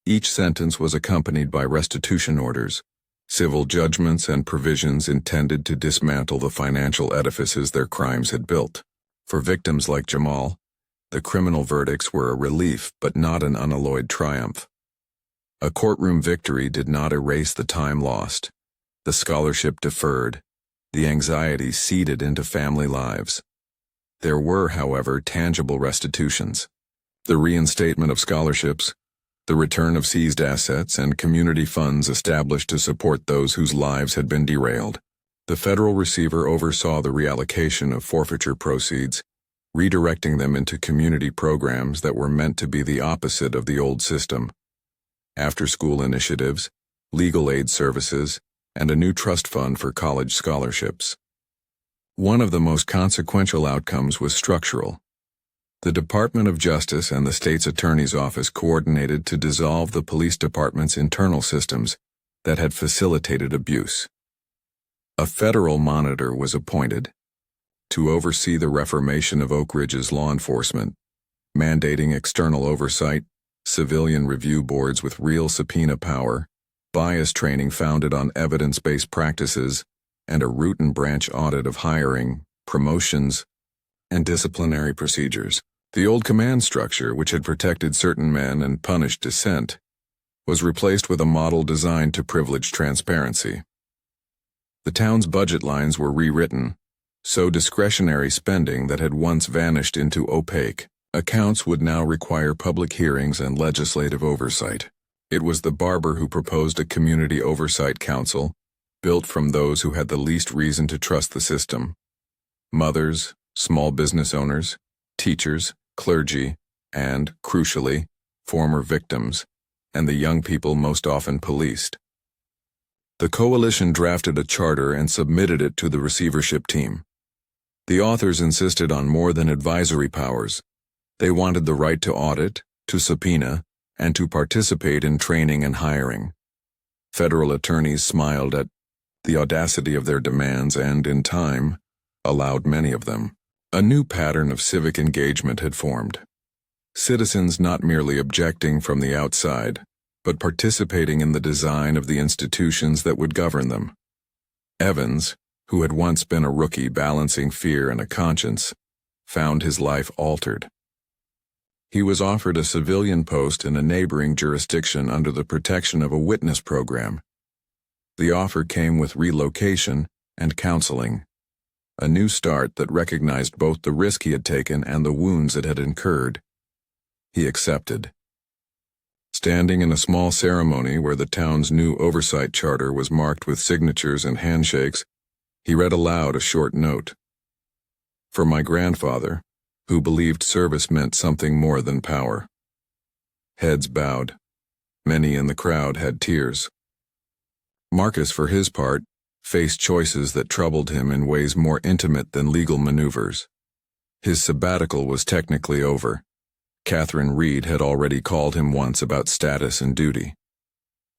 Each sentence was accompanied by restitution orders, civil judgments and provisions intended to dismantle the financial edifices their crimes had built. For victims like Jamal, the criminal verdicts were a relief but not an unalloyed triumph. A courtroom victory did not erase the time lost, the scholarship deferred, the anxiety seeded into family lives. There were, however, tangible restitutions. The reinstatement of scholarships, the return of seized assets, and community funds established to support those whose lives had been derailed. The federal receiver oversaw the reallocation of forfeiture proceeds, redirecting them into community programs that were meant to be the opposite of the old system. After-school initiatives, legal aid services, and a new trust fund for college scholarships. One of the most consequential outcomes was structural. The Department of Justice and the state's attorney's office coordinated to dissolve the police department's internal systems that had facilitated abuse. A federal monitor was appointed to oversee the reformation of Oak Ridge's law enforcement, mandating external oversight, civilian review boards with real subpoena power, bias training founded on evidence-based practices, and a root and branch audit of hiring, promotions, and disciplinary procedures. The old command structure, which had protected certain men and punished dissent, was replaced with a model designed to privilege transparency. The town's budget lines were rewritten, so discretionary spending that had once vanished into opaque accounts would now require public hearings and legislative oversight. It was the barber who proposed a community oversight council, built from those who had the least reason to trust the system. Mothers, small business owners, teachers, clergy, and, crucially, former victims, and the young people most often policed. The coalition drafted a charter and submitted it to the receivership team. The authors insisted on more than advisory powers. They wanted the right to audit, to subpoena, and to participate in training and hiring. Federal attorneys smiled at the audacity of their demands and, in time, allowed many of them. A new pattern of civic engagement had formed. Citizens not merely objecting from the outside, but participating in the design of the institutions that would govern them. Evans, who had once been a rookie balancing fear and a conscience, found his life altered. He was offered a civilian post in a neighboring jurisdiction under the protection of a witness program. The offer came with relocation and counseling. A new start that recognized both the risk he had taken and the wounds it had incurred. He accepted. Standing in a small ceremony where the town's new oversight charter was marked with signatures and handshakes, he read aloud a short note. For my grandfather, who believed service meant something more than power. Heads bowed. Many in the crowd had tears. Marcus, for his part, faced choices that troubled him in ways more intimate than legal maneuvers. His sabbatical was technically over. Catherine Reed had already called him once about status and duty.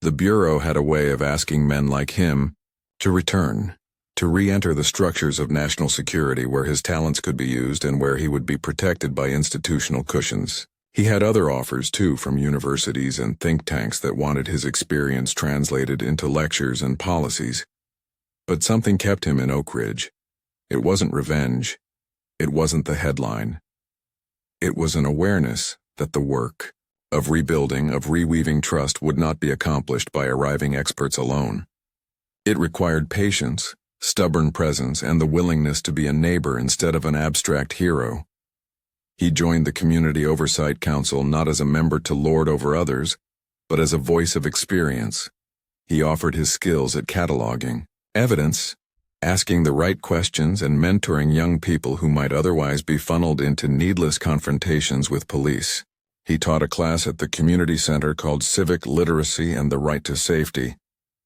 The Bureau had a way of asking men like him to return, to re-enter the structures of national security where his talents could be used and where he would be protected by institutional cushions. He had other offers, too, from universities and think tanks that wanted his experience translated into lectures and policies. But something kept him in Oak Ridge. It wasn't revenge. It wasn't the headline. It was an awareness that the work of rebuilding, of reweaving trust would not be accomplished by arriving experts alone. It required patience, stubborn presence, and the willingness to be a neighbor instead of an abstract hero. He joined the Community Oversight Council not as a member to lord over others, but as a voice of experience. He offered his skills at cataloging evidence, asking the right questions, and mentoring young people who might otherwise be funneled into needless confrontations with police. He taught a class at the community center called Civic Literacy and the Right to Safety,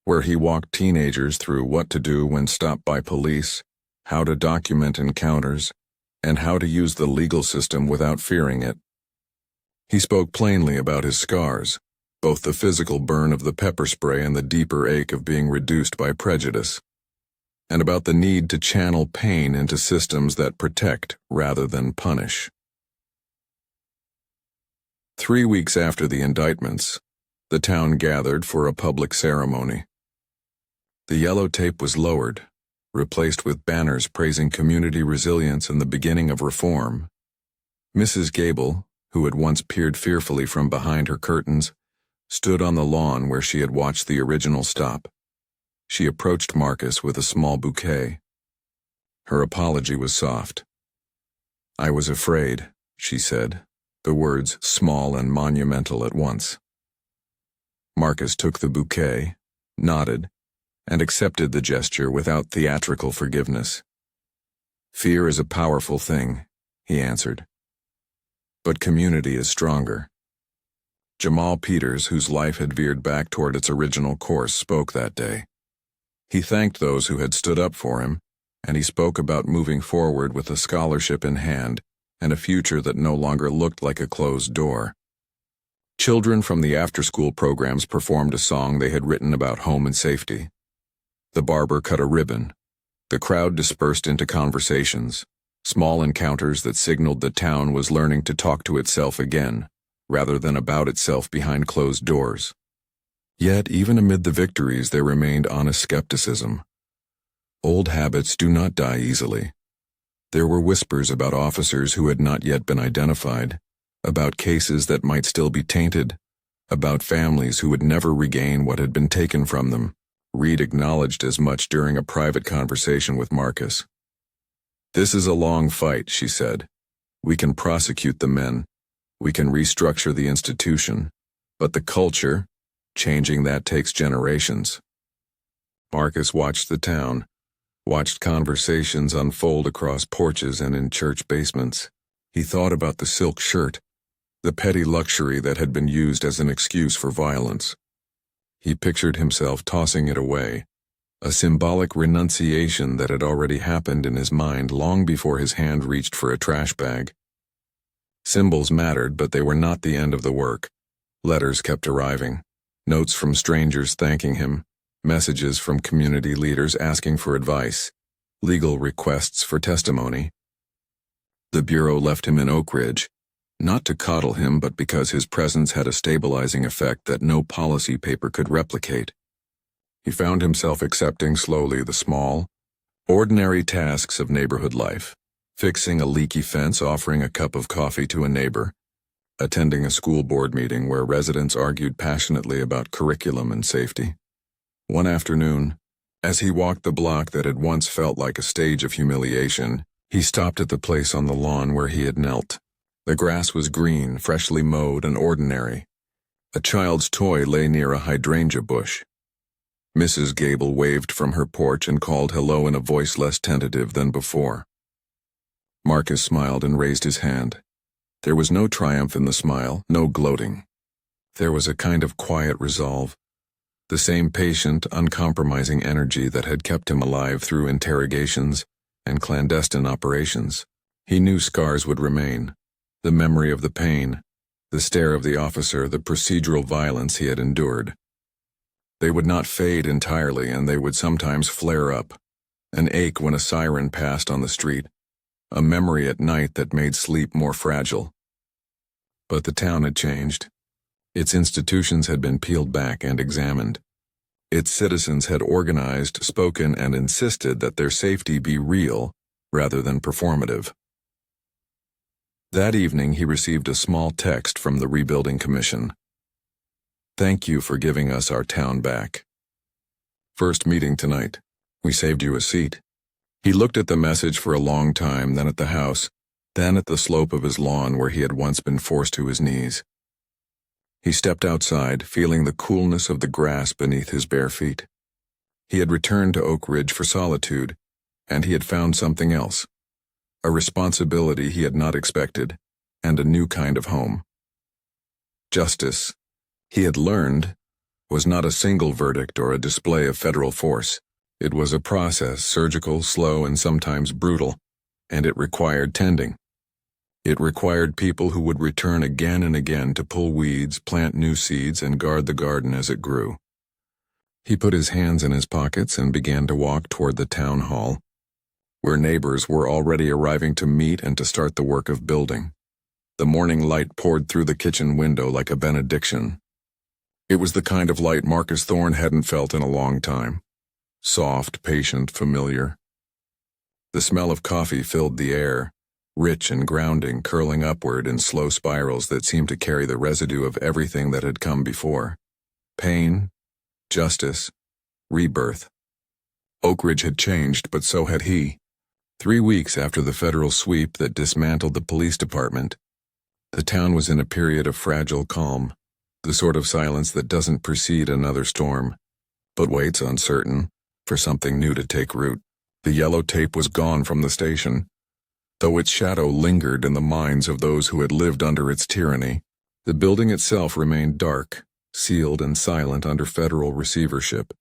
where he walked teenagers through what to do when stopped by police, how to document encounters, and how to use the legal system without fearing it. He spoke plainly about his scars, both the physical burn of the pepper spray and the deeper ache of being reduced by prejudice, and about the need to channel pain into systems that protect rather than punish. 3 weeks after the indictments, the town gathered for a public ceremony. The yellow tape was lowered, replaced with banners praising community resilience and the beginning of reform. Mrs. Gable, who had once peered fearfully from behind her curtains, stood on the lawn where she had watched the original stop. She approached Marcus with a small bouquet. Her apology was soft. "I was afraid," she said, the words small and monumental at once. Marcus took the bouquet, nodded, and accepted the gesture without theatrical forgiveness. "Fear is a powerful thing," he answered. "But community is stronger." Jamal Peters, whose life had veered back toward its original course, spoke that day. He thanked those who had stood up for him, and he spoke about moving forward with a scholarship in hand and a future that no longer looked like a closed door. Children from the after-school programs performed a song they had written about home and safety. The barber cut a ribbon. The crowd dispersed into conversations, small encounters that signaled the town was learning to talk to itself again, rather than about itself behind closed doors. Yet, even amid the victories, there remained honest skepticism. Old habits do not die easily. There were whispers about officers who had not yet been identified, about cases that might still be tainted, about families who would never regain what had been taken from them. Reed acknowledged as much during a private conversation with Marcus. "This is a long fight," she said. "We can prosecute the men. We can restructure the institution. But the culture, changing that takes generations." Marcus watched the town, watched conversations unfold across porches and in church basements. He thought about the silk shirt, the petty luxury that had been used as an excuse for violence. He pictured himself tossing it away, a symbolic renunciation that had already happened in his mind long before his hand reached for a trash bag. Symbols mattered, but they were not the end of the work. Letters kept arriving, notes from strangers thanking him, messages from community leaders asking for advice, legal requests for testimony. The Bureau left him in Oak Ridge, not to coddle him, but because his presence had a stabilizing effect that no policy paper could replicate. He found himself accepting slowly the small, ordinary tasks of neighborhood life, fixing a leaky fence, offering a cup of coffee to a neighbor, attending a school board meeting where residents argued passionately about curriculum and safety. One afternoon, as he walked the block that had once felt like a stage of humiliation, he stopped at the place on the lawn where he had knelt. The grass was green, freshly mowed, and ordinary. A child's toy lay near a hydrangea bush. Mrs. Gable waved from her porch and called hello in a voice less tentative than before. Marcus smiled and raised his hand. There was no triumph in the smile, no gloating. There was a kind of quiet resolve, the same patient, uncompromising energy that had kept him alive through interrogations and clandestine operations. He knew scars would remain, the memory of the pain, the stare of the officer, the procedural violence he had endured. They would not fade entirely, and they would sometimes flare up, an ache when a siren passed on the street, a memory at night that made sleep more fragile. But the town had changed. Its institutions had been peeled back and examined. Its citizens had organized, spoken, and insisted that their safety be real rather than performative. That evening he received a small text from the Rebuilding Commission. "Thank you for giving us our town back. First meeting tonight. We saved you a seat." He looked at the message for a long time, then at the house, then at the slope of his lawn where he had once been forced to his knees. He stepped outside, feeling the coolness of the grass beneath his bare feet. He had returned to Oak Ridge for solitude, and he had found something else, a responsibility he had not expected, and a new kind of home. Justice, he had learned, was not a single verdict or a display of federal force. It was a process, surgical, slow, and sometimes brutal, and it required tending. It required people who would return again and again to pull weeds, plant new seeds, and guard the garden as it grew. He put his hands in his pockets and began to walk toward the town hall, where neighbors were already arriving to meet and to start the work of building. The morning light poured through the kitchen window like a benediction. It was the kind of light Marcus Thorne hadn't felt in a long time. Soft, patient, familiar. The smell of coffee filled the air, rich and grounding, curling upward in slow spirals that seemed to carry the residue of everything that had come before. Pain, justice, rebirth. Oak Ridge had changed, but so had he. 3 weeks after the federal sweep that dismantled the police department, the town was in a period of fragile calm, the sort of silence that doesn't precede another storm, but waits uncertain for something new to take root. The yellow tape was gone from the station, though its shadow lingered in the minds of those who had lived under its tyranny. The building itself remained dark, sealed and silent under federal receivership.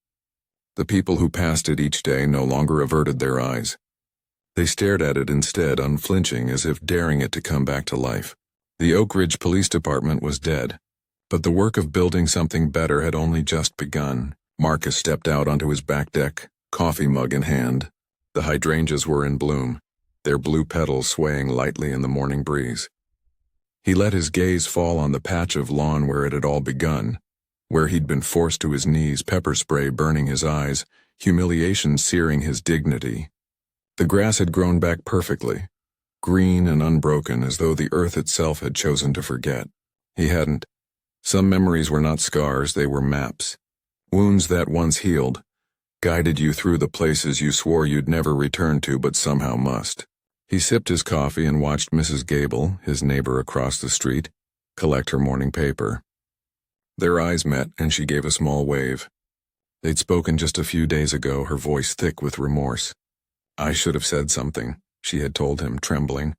The people who passed it each day no longer averted their eyes. They stared at it instead, unflinching, as if daring it to come back to life. The Oak Ridge Police Department was dead, but the work of building something better had only just begun. Marcus stepped out onto his back deck, coffee mug in hand. The hydrangeas were in bloom, their blue petals swaying lightly in the morning breeze. He let his gaze fall on the patch of lawn where it had all begun, where he'd been forced to his knees, pepper spray burning his eyes, humiliation searing his dignity. The grass had grown back perfectly, green and unbroken, as though the earth itself had chosen to forget. He hadn't. Some memories were not scars, they were maps. Wounds that once healed, guided you through the places you swore you'd never return to but somehow must. He sipped his coffee and watched Mrs. Gable, his neighbor across the street, collect her morning paper. Their eyes met, and she gave a small wave. They'd spoken just a few days ago, her voice thick with remorse. "I should have said something," she had told him, trembling.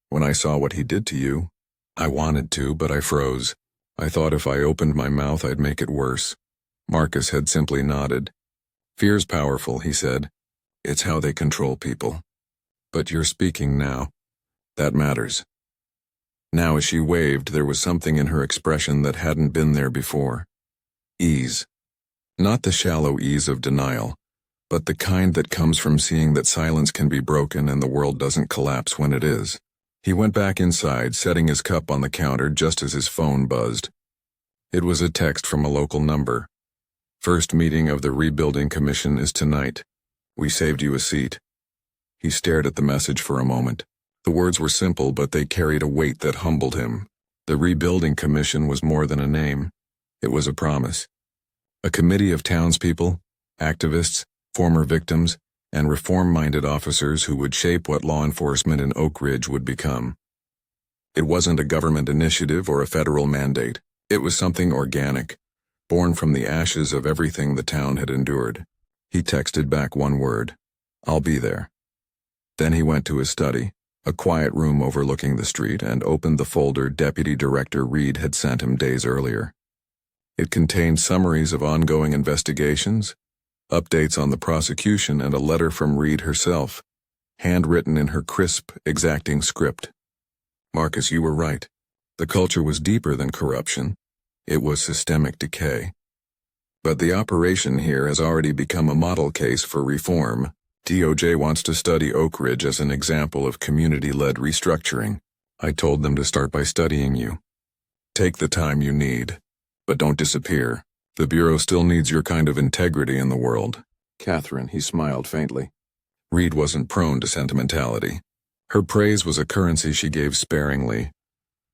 "When I saw what he did to you, I wanted to, but I froze. I thought if I opened my mouth I'd make it worse." Marcus had simply nodded. "Fear's powerful," he said. "It's how they control people. But you're speaking now. That matters." Now, as she waved, there was something in her expression that hadn't been there before. Ease. Not the shallow ease of denial, but the kind that comes from seeing that silence can be broken and the world doesn't collapse when it is. He went back inside, setting his cup on the counter just as his phone buzzed. It was a text from a local number. "First meeting of the Rebuilding Commission is tonight. We saved you a seat." He stared at the message for a moment. The words were simple, but they carried a weight that humbled him. The Rebuilding Commission was more than a name. It was a promise. A committee of townspeople, activists, former victims, and reform-minded officers who would shape what law enforcement in Oak Ridge would become. It wasn't a government initiative or a federal mandate. It was something organic, born from the ashes of everything the town had endured. He texted back one word: "I'll be there." Then he went to his study, a quiet room overlooking the street, and opened the folder Deputy Director Reed had sent him days earlier. It contained summaries of ongoing investigations, updates on the prosecution, and a letter from Reed herself, handwritten in her crisp, exacting script. "Marcus, you were right. The culture was deeper than corruption. It was systemic decay. But the operation here has already become a model case for reform. DOJ wants to study Oak Ridge as an example of community-led restructuring. I told them to start by studying you. Take the time you need, but don't disappear. The Bureau still needs your kind of integrity in the world." "Catherine," he smiled faintly. Reed wasn't prone to sentimentality. Her praise was a currency she gave sparingly,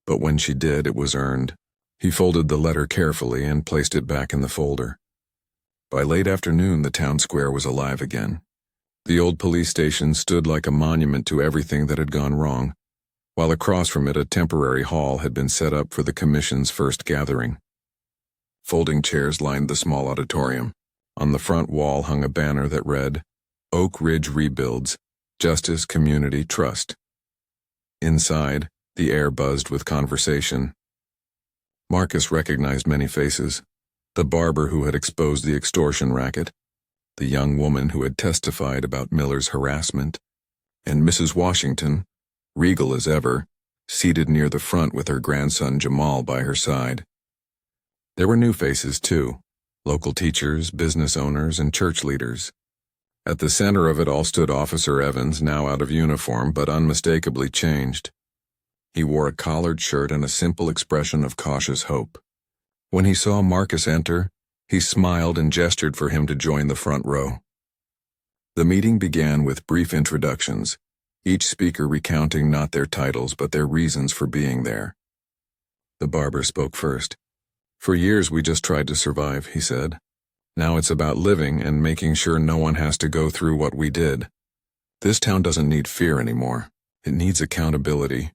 but when she did, it was earned. He folded the letter carefully and placed it back in the folder. By late afternoon, the town square was alive again. The old police station stood like a monument to everything that had gone wrong, while across from it a temporary hall had been set up for the commission's first gathering. Folding chairs lined the small auditorium. On the front wall hung a banner that read, "Oak Ridge Rebuilds, Justice, Community, Trust." Inside, the air buzzed with conversation. Marcus recognized many faces: the barber who had exposed the extortion racket, the young woman who had testified about Miller's harassment, and Mrs. Washington, regal as ever, seated near the front with her grandson Jamal by her side. There were new faces, too: local teachers, business owners, and church leaders. At the center of it all stood Officer Evans, now out of uniform but unmistakably changed. He wore a collared shirt and a simple expression of cautious hope. When he saw Marcus enter, he smiled and gestured for him to join the front row. The meeting began with brief introductions, each speaker recounting not their titles but their reasons for being there. The barber spoke first. "For years we just tried to survive," he said. "Now it's about living and making sure no one has to go through what we did. This town doesn't need fear anymore. It needs accountability.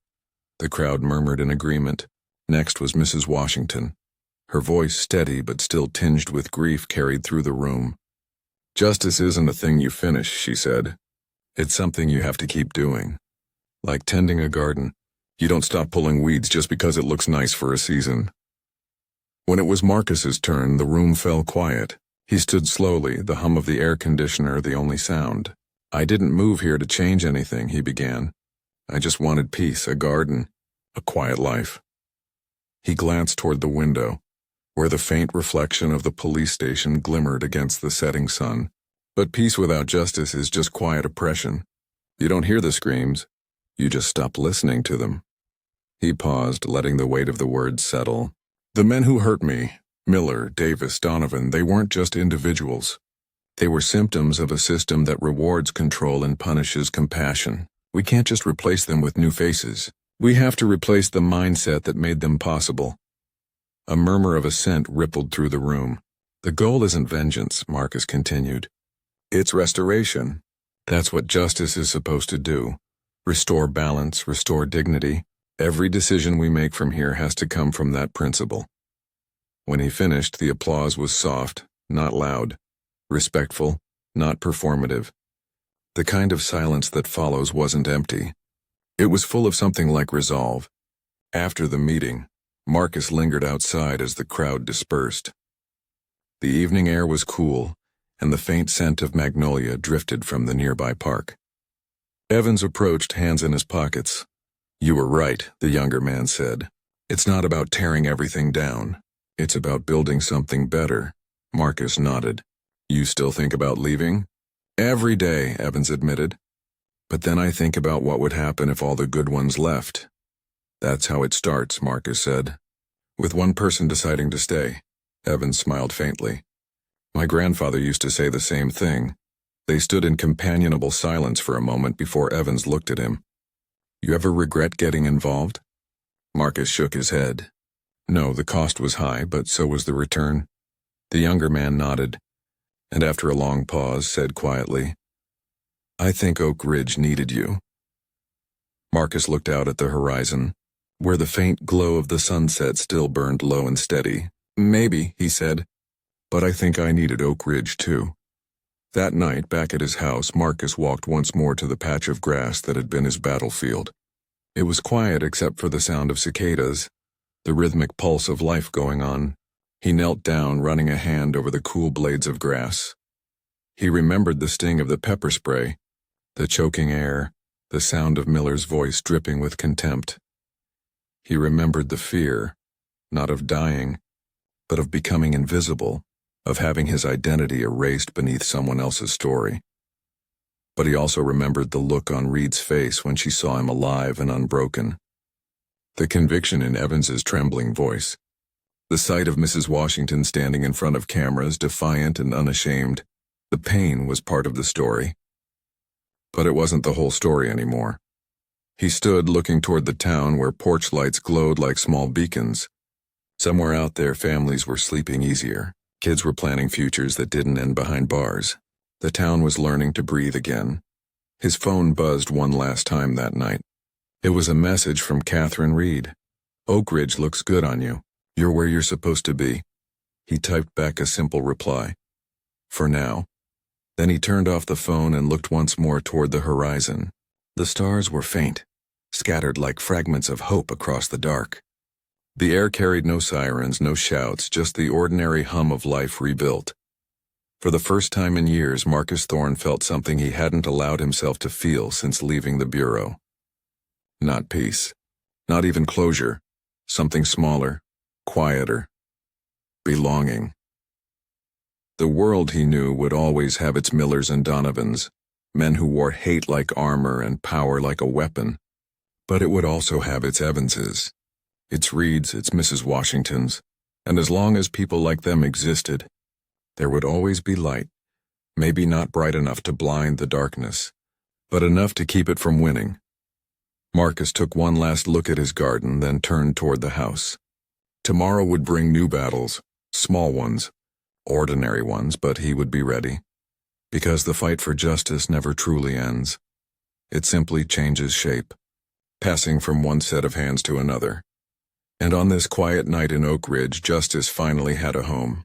The crowd murmured in agreement. Next was Mrs. Washington. Her voice, steady but still tinged with grief, carried through the room. Justice isn't a thing you finish, she said. It's something you have to keep doing. Like tending a garden. You don't stop pulling weeds just because it looks nice for a season. When it was Marcus's turn, the room fell quiet. He stood slowly, the hum of the air conditioner the only sound. I didn't move here to change anything, he began. I just wanted peace, a garden, a quiet life. He glanced toward the window, where the faint reflection of the police station glimmered against the setting sun. But peace without justice is just quiet oppression. You don't hear the screams. You just stop listening to them. He paused, letting the weight of the words settle. The men who hurt me, Miller, Davis, Donovan, they weren't just individuals. They were symptoms of a system that rewards control and punishes compassion. We can't just replace them with new faces. We have to replace the mindset that made them possible. A murmur of assent rippled through the room. The goal isn't vengeance, Marcus continued. It's restoration. That's what justice is supposed to do. Restore balance, restore dignity. Every decision we make from here has to come from that principle. When he finished, the applause was soft, not loud. Respectful, not performative. The kind of silence that follows wasn't empty. It was full of something like resolve. After the meeting, Marcus lingered outside as the crowd dispersed. The evening air was cool, and the faint scent of magnolia drifted from the nearby park. Evans approached, hands in his pockets. You were right, the younger man said. It's not about tearing everything down. It's about building something better. Marcus nodded. You still think about leaving? Every day, Evans admitted. But then I think about what would happen if all the good ones left. That's how it starts, Marcus said. With one person deciding to stay. Evans smiled faintly. My grandfather used to say the same thing. They stood in companionable silence for a moment before Evans looked at him. You ever regret getting involved? Marcus shook his head. No, the cost was high, but so was the return. The younger man nodded, and after a long pause said quietly, I think Oak Ridge needed you. Marcus looked out at the horizon, where the faint glow of the sunset still burned low and steady. Maybe, he said, but I think I needed Oak Ridge too. That night, back at his house, Marcus walked once more to the patch of grass that had been his battlefield. It was quiet except for the sound of cicadas, the rhythmic pulse of life going on. He knelt down, running a hand over the cool blades of grass. He remembered the sting of the pepper spray, the choking air, the sound of Miller's voice dripping with contempt. He remembered the fear, not of dying, but of becoming invisible, of having his identity erased beneath someone else's story. But he also remembered the look on Reed's face when she saw him alive and unbroken. The conviction in Evans's trembling voice. The sight of Mrs. Washington standing in front of cameras, defiant and unashamed. The pain was part of the story. But it wasn't the whole story anymore. He stood looking toward the town where porch lights glowed like small beacons. Somewhere out there, families were sleeping easier. Kids were planning futures that didn't end behind bars. The town was learning to breathe again. His phone buzzed one last time that night. It was a message from Catherine Reed. Oak Ridge looks good on you. You're where you're supposed to be. He typed back a simple reply. For now. Then he turned off the phone and looked once more toward the horizon. The stars were faint, scattered like fragments of hope across the dark. The air carried no sirens, no shouts, just the ordinary hum of life rebuilt. For the first time in years, Marcus Thorne felt something he hadn't allowed himself to feel since leaving the bureau. Not peace. Not even closure. Something smaller, quieter. Belonging. The world, he knew, would always have its Millers and Donovans, men who wore hate like armor and power like a weapon. But it would also have its Evanses, its Reeds, its Mrs. Washingtons, and as long as people like them existed, there would always be light, maybe not bright enough to blind the darkness, but enough to keep it from winning. Marcus took one last look at his garden, then turned toward the house. Tomorrow would bring new battles, small ones, ordinary ones, but he would be ready. Because the fight for justice never truly ends. It simply changes shape, passing from one set of hands to another. And on this quiet night in Oak Ridge, justice finally had a home.